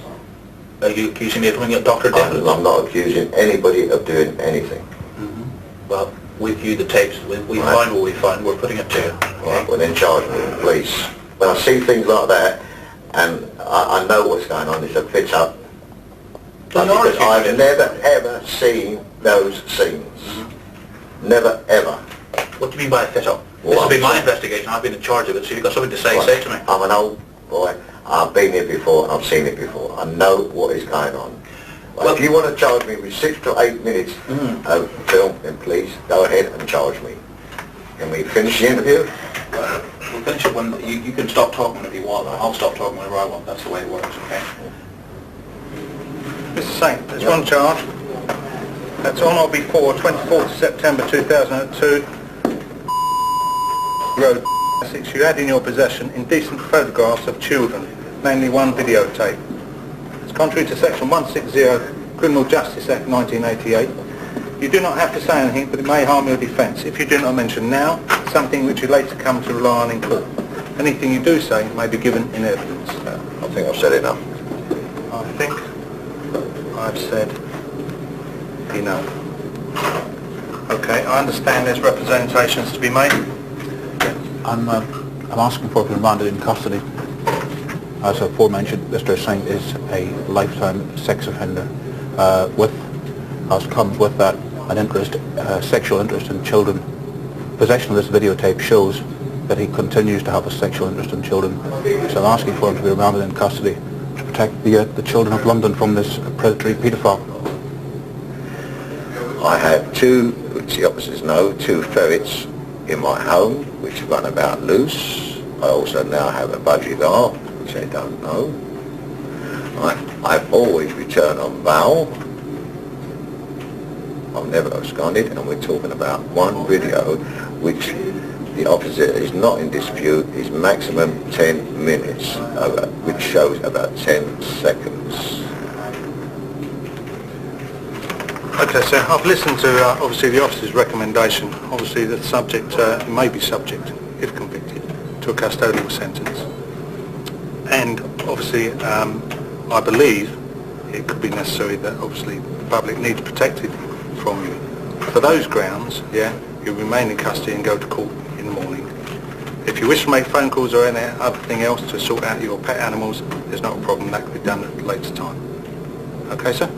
Are you accusing me of doing it, Dr. Devlin? I'm not accusing anybody of doing anything. Well, we viewed the tapes. We find what we find. We're putting it to you. Right, well then charge me, please. When I see things like that, and I know what's going on, it's a fit up. Because I've never ever seen those scenes. Never ever. What do you mean by a fit up? This will be my investigation. I've been in charge of it, so you've got something to say, say to me. I'm an old boy. I've been here before and I've seen it before. I know what is going on. Well, if you want to charge me with 6 to 8 minutes of film, then please go ahead and charge me. Can we finish the interview? We'll finish it when you can stop talking if you want. I'll stop talking whenever I want. That's the way it works, okay? Mr. Saint, there's one charge. That's on or before 24th September 2002. Road 6. You had in your possession indecent photographs of children, namely one videotape. It's contrary to Section 160 Criminal Justice Act 1988. You do not have to say anything, but it may harm your defence if you do not mention now something which you later come to rely on in court. Anything you do say may be given in evidence. I think I've said enough. I think I've said enough. Okay, I understand there's representations to be made. I'm asking for it to be remanded in custody. As aforementioned, Mr. Saint is a lifetime sex offender. Comes with that an sexual interest in children. Possession of this videotape shows that he continues to have a sexual interest in children. So I'm asking for him to be remanded in custody to protect the children of London from this predatory paedophile. I have two, which the officers know, two ferrets in my home which run about loose. I also now have a budgie which they don't know. I've always returned on bail. I've never absconded, and we're talking about one video which the officer is not in dispute, is maximum 10 minutes, which shows about 10 seconds. Okay, so I've listened to obviously the officer's recommendation. Obviously the subject may be subject, if convicted, to a custodial sentence. And obviously I believe it could be necessary that obviously the public needs protected from you. For those grounds, yeah, you remain in custody and go to court in the morning. If you wish to make phone calls or any other thing else to sort out your pet animals, there's not a problem. That can be done at a later time. Okay, sir?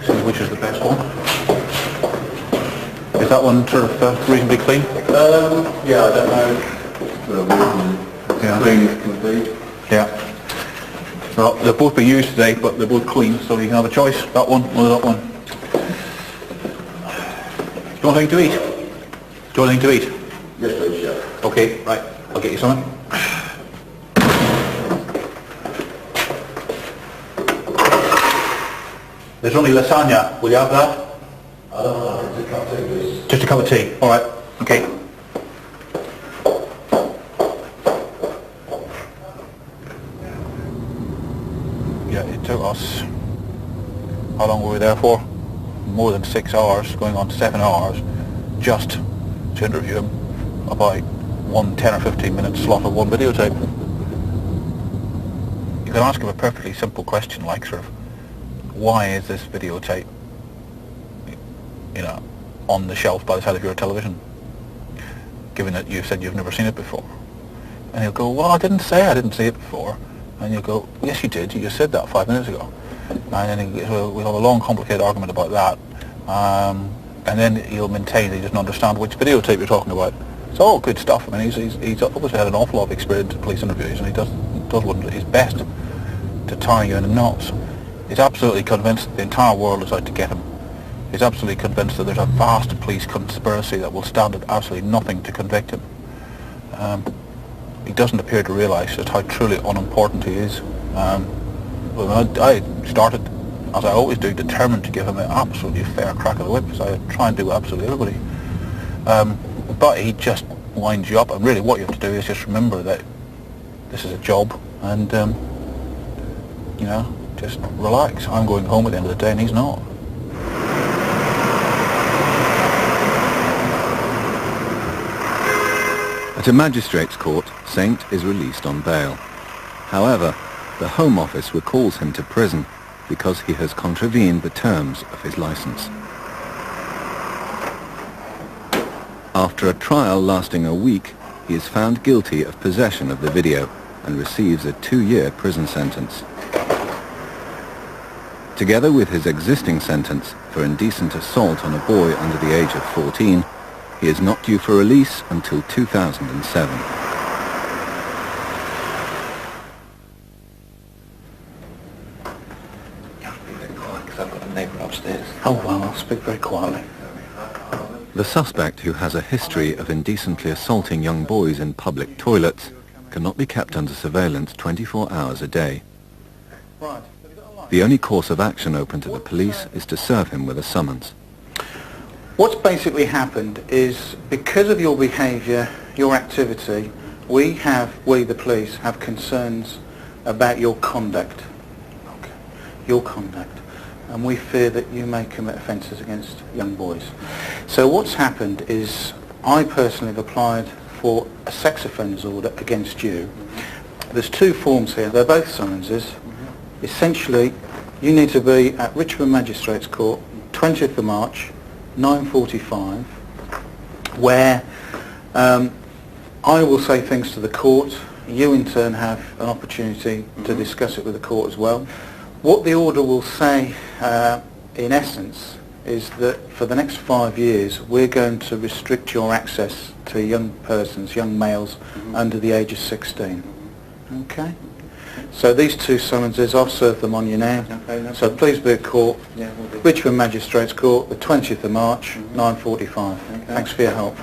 So which is the best one? Is that one sort of reasonably clean? Yeah, I don't know. Clean as can be. Yeah. Well, they'll both be used today, but they're both clean, so you can have a choice. That one or that one. Do you want anything to eat? Do you want anything to eat? Yes, please, yeah. Okay, right. I'll get you something. There's only lasagna. Will you have that? I don't know. Just a cup of tea, please. Just a cup of tea. All right. Okay. Yeah, it took us, how long were we there for? More than 6 hours, going on 7 hours, just to interview him about one 10 or 15 minute slot of one videotape. You can ask him a perfectly simple question like sort of, why is this videotape, on the shelf by the side of your television, given that you said you've never seen it before? And he'll go, well, I didn't say I didn't see it before. And you go, yes, you did. You just said that 5 minutes ago. And then we'll have a long, complicated argument about that. And then he'll maintain that he doesn't understand which videotape you're talking about. It's all good stuff. I mean, he's obviously had an awful lot of experience in police interviews, and he does his best to tie you in knots. He's absolutely convinced that the entire world is out to get him. He's absolutely convinced that there's a vast police conspiracy that will stand at absolutely nothing to convict him. He doesn't appear to realise just how truly unimportant he is. I started, as I always do, determined to give him an absolutely fair crack of the whip, as I try and do absolutely everybody. But he just winds you up, and really what you have to do is just remember that this is a job, and just relax. I'm going home at the end of the day and he's not. At a magistrate's court, Saint is released on bail. However, the Home Office recalls him to prison because he has contravened the terms of his licence. After a trial lasting a week, he is found guilty of possession of the video and receives a 2-year prison sentence. Together with his existing sentence for indecent assault on a boy under the age of 14, he is not due for release until 2007. Oh well, I'll speak very quietly. The suspect, who has a history of indecently assaulting young boys in public toilets, cannot be kept under surveillance 24 hours a day. The only course of action open to the police is to serve him with a summons. What's basically happened is, because of your behaviour, your activity, we the police, have concerns about your conduct. Okay. Your conduct. And we fear that you may commit offences against young boys. So what's happened is, I personally have applied for a sex offenders order against you. There's 2 forms here, they're both summonses. Essentially, you need to be at Richmond Magistrates Court, 20th of March, 9:45, where I will say things to the court. You in turn have an opportunity to discuss it with the court as well. What the order will say, in essence, is that for the next 5 years we're going to restrict your access to young persons, young males under the age of 16. Okay? So these 2 summonses, I've served them on you now. Okay, so please be at court, Richmond Magistrates Court, the 20th of March, 9:45. Okay. Thanks for your help.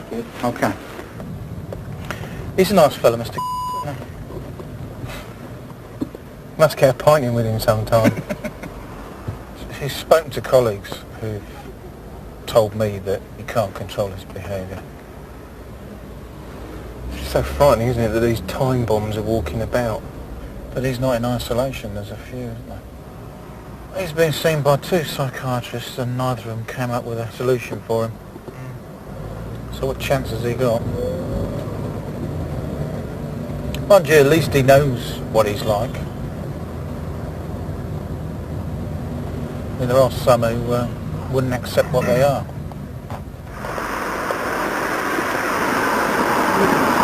Okay. He's a nice fellow, Mr. Must get a pint in with him sometime. He's spoken to colleagues who've told me that he can't control his behaviour. It's so frightening, isn't it, that these time bombs are walking about. But he's not in isolation, there's a few, isn't there? He's been seen by 2 psychiatrists and neither of them came up with a solution for him. So what chance has he got? Mind you, at least he knows what he's like. I mean, there are some who wouldn't accept what they are.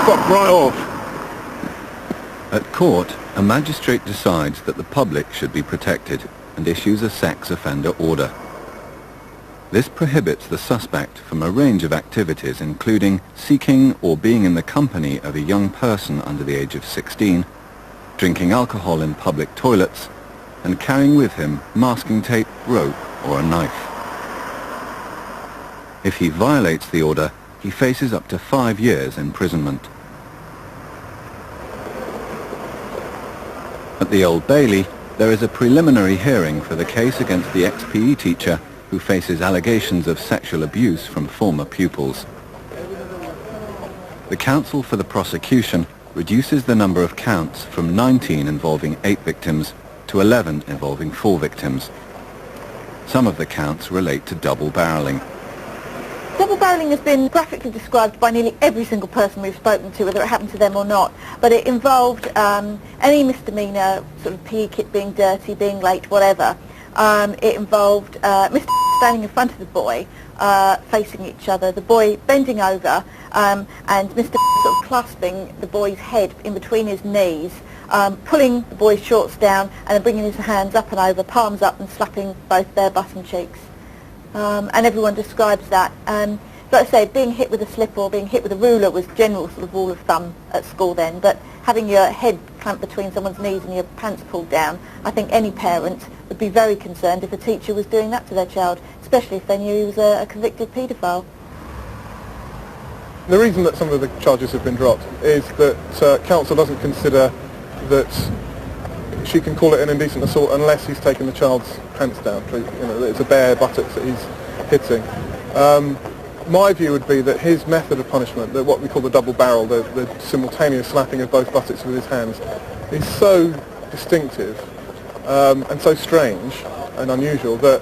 Fuck right off. At court, a magistrate decides that the public should be protected and issues a sex offender order. This prohibits the suspect from a range of activities, including seeking or being in the company of a young person under the age of 16, drinking alcohol in public toilets, and carrying with him masking tape, rope, or a knife. If he violates the order, he faces up to 5 years imprisonment. At the Old Bailey, there is a preliminary hearing for the case against the ex-PE teacher who faces allegations of sexual abuse from former pupils. The counsel for the prosecution reduces the number of counts from 19 involving 8 victims to 11 involving 4 victims. Some of the counts relate to double-barrelling. Double-barrelling has been graphically described by nearly every single person we've spoken to, whether it happened to them or not. But it involved any misdemeanour, sort of PE kit being dirty, being late, whatever. It involved Mr. standing in front of the boy, facing each other, the boy bending over, and Mr. sort of clasping the boy's head in between his knees, pulling the boy's shorts down and then bringing his hands up and over, palms up, and slapping both their button cheeks. And everyone describes that. Like I say, being hit with a slipper or being hit with a ruler was general sort of rule of thumb at school then, but having your head clamped between someone's knees and your pants pulled down, I think any parent would be very concerned if a teacher was doing that to their child, especially if they knew he was a convicted paedophile. The reason that some of the charges have been dropped is that counsel doesn't consider that she can call it an indecent assault unless he's taken the child's pants down. You know, it's a bare buttocks that he's hitting. My view would be that his method of punishment, what we call the double barrel, the simultaneous slapping of both buttocks with his hands, is so distinctive and so strange and unusual that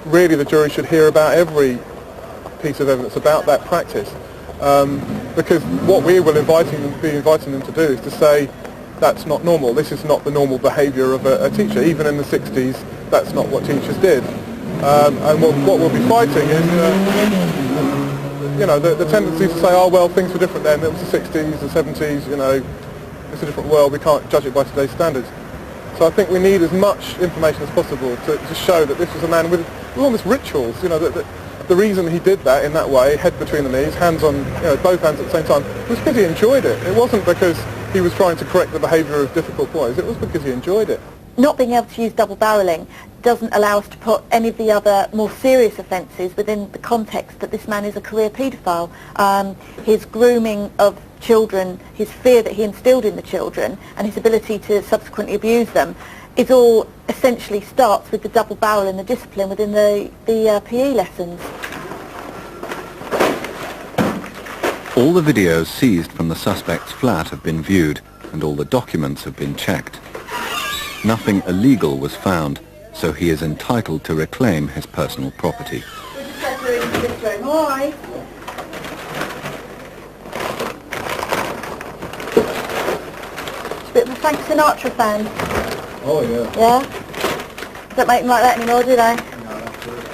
really the jury should hear about every piece of evidence about that practice. Because what we will be inviting them to do is to say, that's not normal. This is not the normal behaviour of a teacher. Even in the 60s, that's not what teachers did. And what we'll be fighting is, the tendency to say, oh well, things were different then. It was the 60s, the 70s. It's a different world. We can't judge it by today's standards. So I think we need as much information as possible to show that this was a man with almost rituals. The reason he did that in that way, head between the knees, hands on, both hands at the same time, was because he enjoyed it. It wasn't because he was trying to correct the behaviour of difficult boys. It was because he enjoyed it. Not being able to use double barrelling doesn't allow us to put any of the other more serious offences within the context that this man is a career paedophile. His grooming of children, his fear that he instilled in the children, and his ability to subsequently abuse them, it all essentially starts with the double barrel and the discipline within the PE lessons. All the videos seized from the suspect's flat have been viewed, and all the documents have been checked. Nothing illegal was found, so he is entitled to reclaim his personal property. We'll just go through into this room, all right? It's a bit of a Frank Sinatra fan. Oh yeah. Yeah? Don't make them like that anymore, do they? No, absolutely.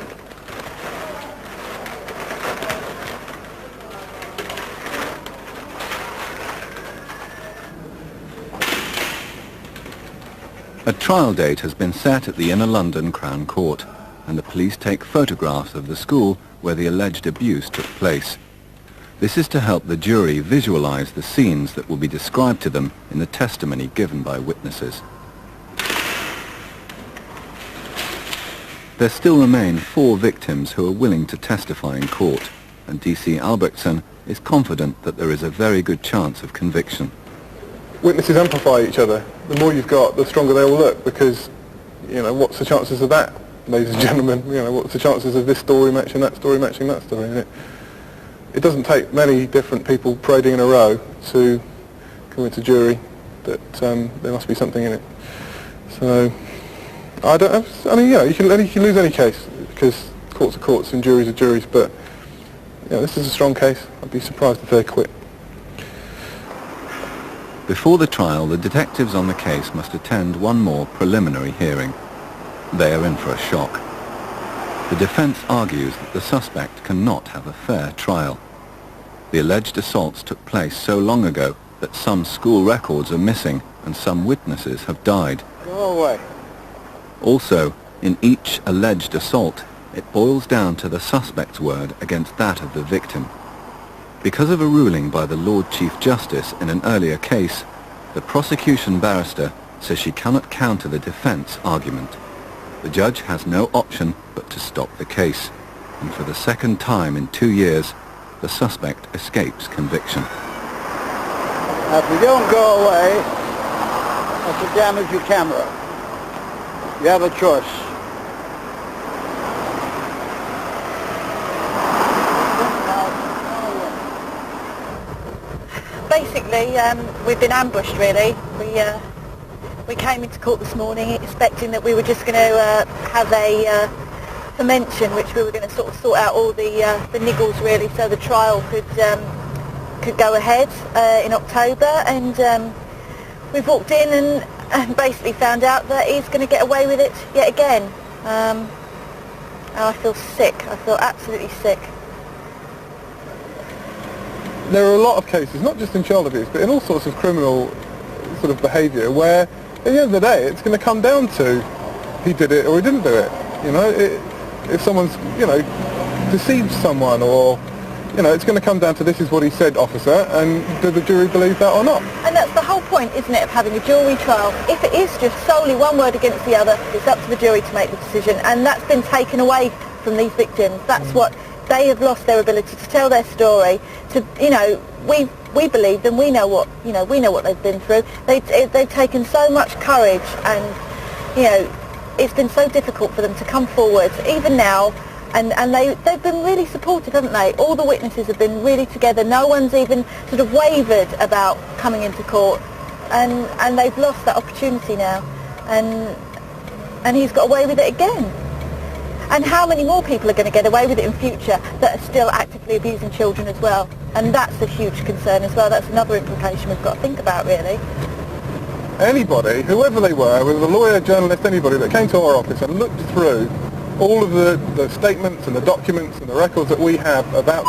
A trial date has been set at the Inner London Crown Court, and the police take photographs of the school where the alleged abuse took place. This is to help the jury visualise the scenes that will be described to them in the testimony given by witnesses. There still remain 4 victims who are willing to testify in court, and DC Albertson is confident that there is a very good chance of conviction. Witnesses amplify each other. The more you've got, the stronger they will look, because, what's the chances of that, ladies and gentlemen? What's the chances of this story matching that story matching that story? It doesn't take many different people parading in a row to convince a jury that there must be something in it. So, you can lose any case, because courts are courts and juries are juries, but this is a strong case. I'd be surprised if they quit. Before the trial, the detectives on the case must attend one more preliminary hearing. They are in for a shock. The defence argues that the suspect cannot have a fair trial. The alleged assaults took place so long ago that some school records are missing and some witnesses have died. Go away. Also, in each alleged assault, it boils down to the suspect's word against that of the victim. Because of a ruling by the Lord Chief Justice in an earlier case, the prosecution barrister says she cannot counter the defence argument. The judge has no option but to stop the case, and for the second time in 2 years, the suspect escapes conviction. Now, if you don't go away, that's to damage your camera. You have a choice. Basically, we've been ambushed, really. We came into court this morning expecting that we were just going to have a mention, which we were going to sort out all the niggles, really, so the trial could go ahead in October. And we've walked in and basically found out that he's going to get away with it yet again. And I feel sick. I feel absolutely sick. There are a lot of cases, not just in child abuse, but in all sorts of criminal sort of behaviour, where at the end of the day it's going to come down to he did it or he didn't do it. If someone's deceived someone, or it's going to come down to this is what he said, officer, and do the jury believe that or not? And that's the whole point, isn't it, of having a jury trial. If it is just solely one word against the other, it's up to the jury to make the decision, and that's been taken away from these victims. That's what they have lost, their ability to tell their story. We believe them. We know what they've been through. They've taken so much courage, and it's been so difficult for them to come forward, even now. And they've been really supportive, haven't they? All the witnesses have been really together. No one's even sort of wavered about coming into court, and they've lost that opportunity now, and he's got away with it again. And how many more people are going to get away with it in future that are still actively abusing children as well? And that's a huge concern as well. That's another implication we've got to think about, really. Anybody, whoever they were, whether a lawyer, journalist, anybody that came to our office and looked through all of the statements and the documents and the records that we have about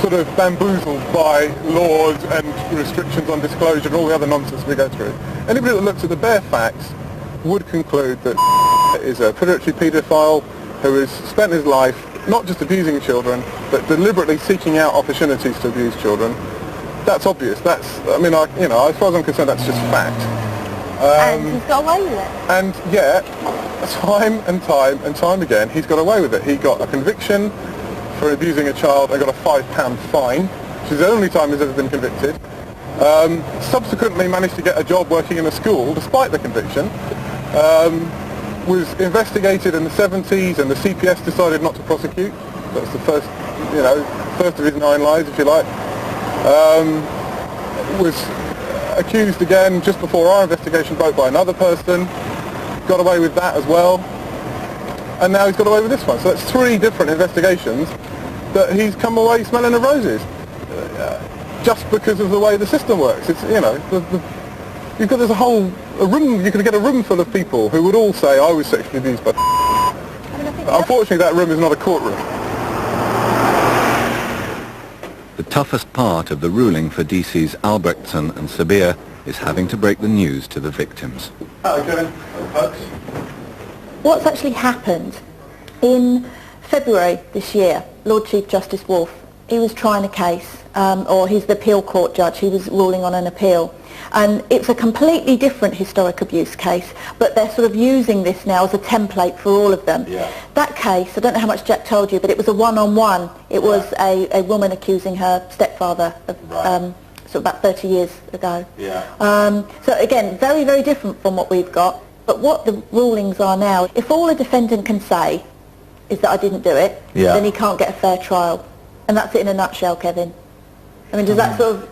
sort of bamboozled by laws and restrictions on disclosure and all the other nonsense we go through. Anybody that looks at the bare facts would conclude that is a predatory paedophile who has spent his life not just abusing children, but deliberately seeking out opportunities to abuse children. That's obvious. That's, I mean, as far as I'm concerned, that's just fact. And he's got away with it. And yet, time and time again, he's got away with it. He got a conviction for abusing a child and got a £5 fine, which is the only time he's ever been convicted. Subsequently managed to get a job working in a school despite the conviction. Was investigated in the 70s and the CPS decided not to prosecute. That's the first of his 9 lies, if you like. Was accused again just before our investigation broke by another person. Got away with that as well. And now he's got away with this one. So that's 3 different investigations that he's come away smelling of roses. Just because of the way the system works. It's, there's a room, you could get a room full of people who would all say, I was sexually abused by Unfortunately, that room is not a courtroom. The toughest part of the ruling for DC's Albrechtsen and Sabir is having to break the news to the victims. Hello, Kevin. Folks. What's actually happened? In February this year, Lord Chief Justice Wolfe, he was trying a case, or he's the appeal court judge, he was ruling on an appeal. And it's a completely different historic abuse case, but they're sort of using this now as a template for all of them. Yeah. That case, I don't know how much Jack told you, but it was a one-on-one. It was a woman accusing her stepfather of sort of about 30 years ago. Yeah. So again, very, very different from what we've got. But what the rulings are now, if all a defendant can say is that I didn't do it, then he can't get a fair trial. And that's it in a nutshell, Kevin. I mean, does that sort of...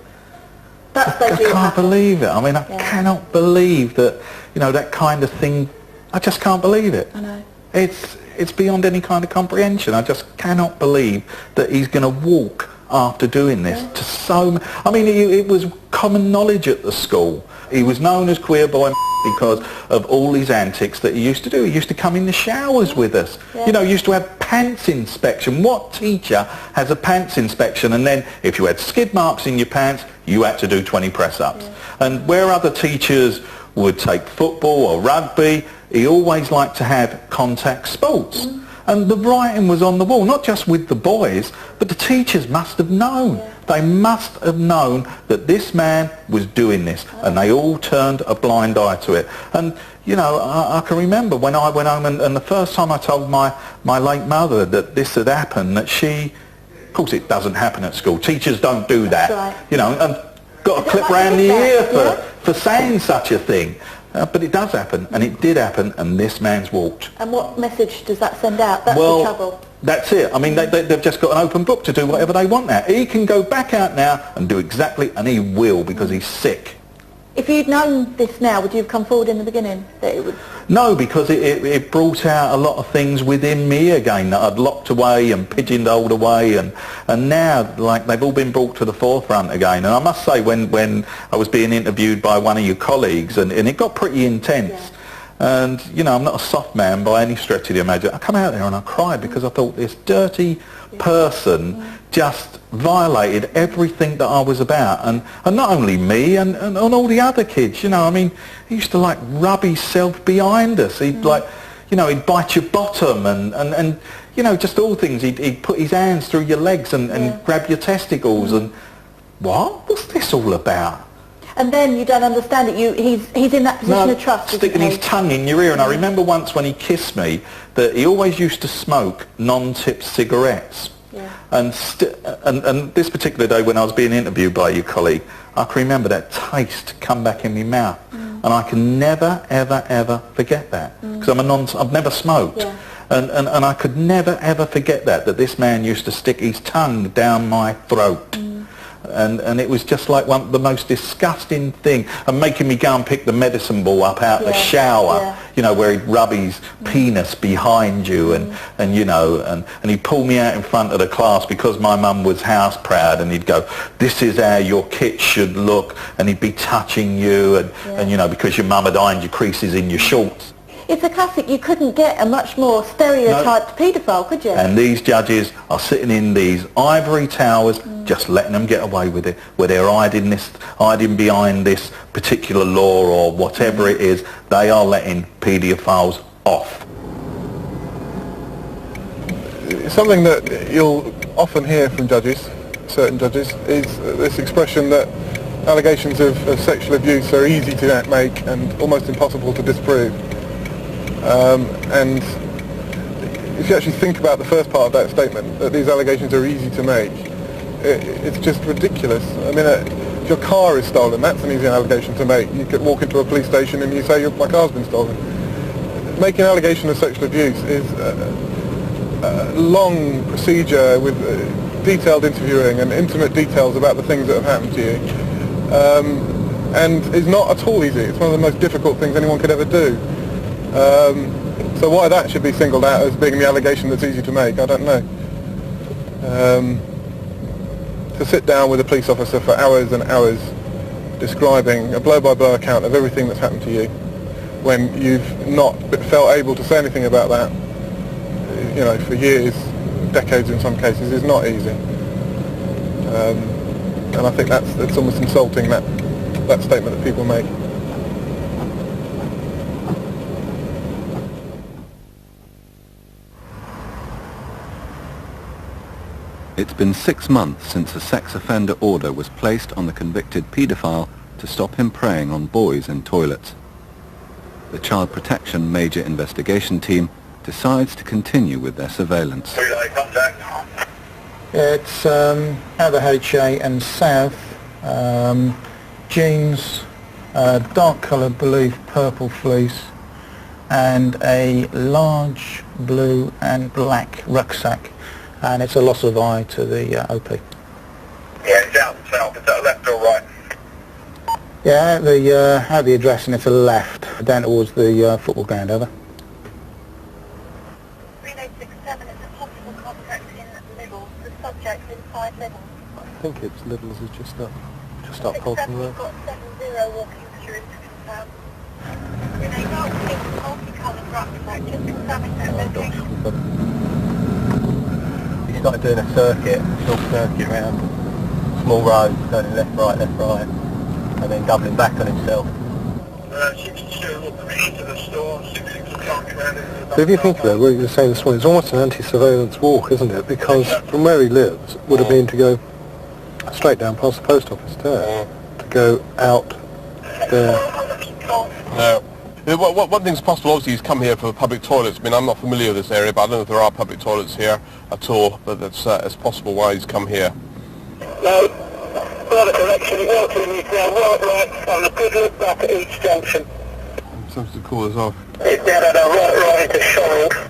That's basically I can't believe it. I mean, I cannot believe that, that kind of thing. I just can't believe it. I know. It's beyond any kind of comprehension. I just cannot believe that he's going to walk after doing this to so... I mean, it was common knowledge at the school. He was known as Queer Boy because of all his antics that he used to do. He used to come in the showers with us. Used to have pants inspection. What teacher has a pants inspection? And then if you had skid marks in your pants, you had to do 20 press-ups. And where other teachers would take football or rugby, he always liked to have contact sports. And the writing was on the wall, not just with the boys, but the teachers must have known. They must have known that this man was doing this, and they all turned a blind eye to it. And, I can remember when I went home, and the first time I told my late mother that this had happened, that she... Of course, it doesn't happen at school. Teachers don't do that. And got a clip round the ear for saying such a thing. But it does happen, and it did happen, and this man's walked. And what message does that send out? That's the trouble. That's it. I mean, they've just got an open book to do whatever they want now. He can go back out now and do exactly, and he will, because he's sick. If you'd known this now, would you have come forward in the beginning? That it would... No, because it brought out a lot of things within me again that I'd locked away and pigeonholed away, and now, like, they've all been brought to the forefront again. And I must say, when I was being interviewed by one of your colleagues, and it got pretty intense, and, I'm not a soft man by any stretch of the imagination. I come out there and I cried because I thought this dirty person just violated everything that I was about, and not only me and all the other kids. I mean, he used to like rub himself behind us. He'd like, he'd bite your bottom and just all things. He'd put his hands through your legs and grab your testicles and what's this all about? And then you don't understand it. He's in that position of trust. Sticking his tongue in your ear. And I remember once when he kissed me that he always used to smoke non-tip cigarettes. And this particular day when I was being interviewed by your colleague, I can remember that taste come back in my mouth. And I can never, ever, ever forget that. Because I've never smoked. And I could never, ever forget that this man used to stick his tongue down my throat. And it was just like the most disgusting thing, and making me go and pick the medicine ball up out the shower, you know, where he'd rub his penis behind you and you know, and he'd pull me out in front of the class because my mum was house proud, and he'd go, this is how your kit should look, and he'd be touching you and you know, because your mum had ironed your creases in your shorts. It's a classic. You couldn't get a much more stereotyped paedophile, could you? And these judges are sitting in these ivory towers, just letting them get away with it, where they're hiding behind this particular law or whatever it is. They are letting paedophiles off. Something that you'll often hear from judges, certain judges, is this expression that allegations of sexual abuse are easy to make and almost impossible to disprove. And if you actually think about the first part of that statement, that these allegations are easy to make, it's just ridiculous. I mean, if your car is stolen, that's an easy allegation to make. You could walk into a police station and you say, my car's been stolen. Making an allegation of sexual abuse is a long procedure with detailed interviewing and intimate details about the things that have happened to you. And is not at all easy. It's one of the most difficult things anyone could ever do. So why that should be singled out as being the allegation that's easy to make, I don't know. To sit down with a police officer for hours and hours describing a blow-by-blow account of everything that's happened to you when you've not felt able to say anything about that, you know, for years, decades in some cases, is not easy. And I think that's almost insulting, that statement that people make. It's been 6 months since a sex offender order was placed on the convicted paedophile to stop him preying on boys in toilets. The Child Protection Major Investigation Team decides to continue with their surveillance. It's out of HA and south, jeans, dark coloured blue purple fleece, and a large blue and black rucksack. And it's a loss of eye to the OP. Yeah, it's out south. Is that left or right? Yeah, out the address, and it's a left, down towards the football ground, over. 3067 is a possible contact in Liddles. The subject inside Liddles. I think it's Liddles is just up Holton Road. We've got 70 walking through to confirm. In a dark pink multicoloured rucksack, just examine that location. He started doing a circuit, short circuit around small roads, turning left, right, and then doubling back on himself. 62, into the store, 66 o'clock around into the... So if you think about what you were saying this morning, it's almost an anti-surveillance walk, isn't it? Because from where he lives would have been to go straight down past the post office there, to go out there. No. One thing's possible, obviously he's come here for public toilets. I mean, I'm not familiar with this area, but I don't know if there are public toilets here at all, but it's possible why he's come here. No, further correction, walking is down right, on a good look back at each junction. Something to call us off. It's down at a right into Shorrock.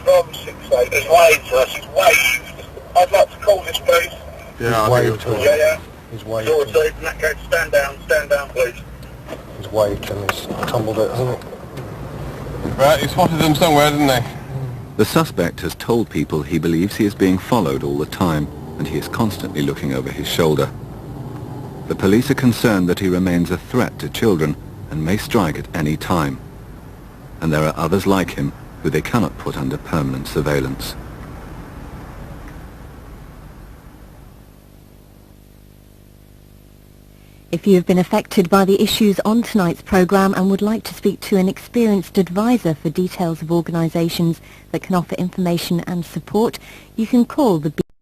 From 68, there's waves, it's waved. I'd like to call this, please. Yeah, I think it's Yeah. He's waved. Sure, so in that case, stand down, please. He's waved and he's tumbled it, hasn't he? Right, he spotted them somewhere, didn't he? The suspect has told people he believes he is being followed all the time, and he is constantly looking over his shoulder. The police are concerned that he remains a threat to children and may strike at any time. And there are others like him who they cannot put under permanent surveillance. If you have been affected by the issues on tonight's programme and would like to speak to an experienced advisor for details of organisations that can offer information and support, you can call the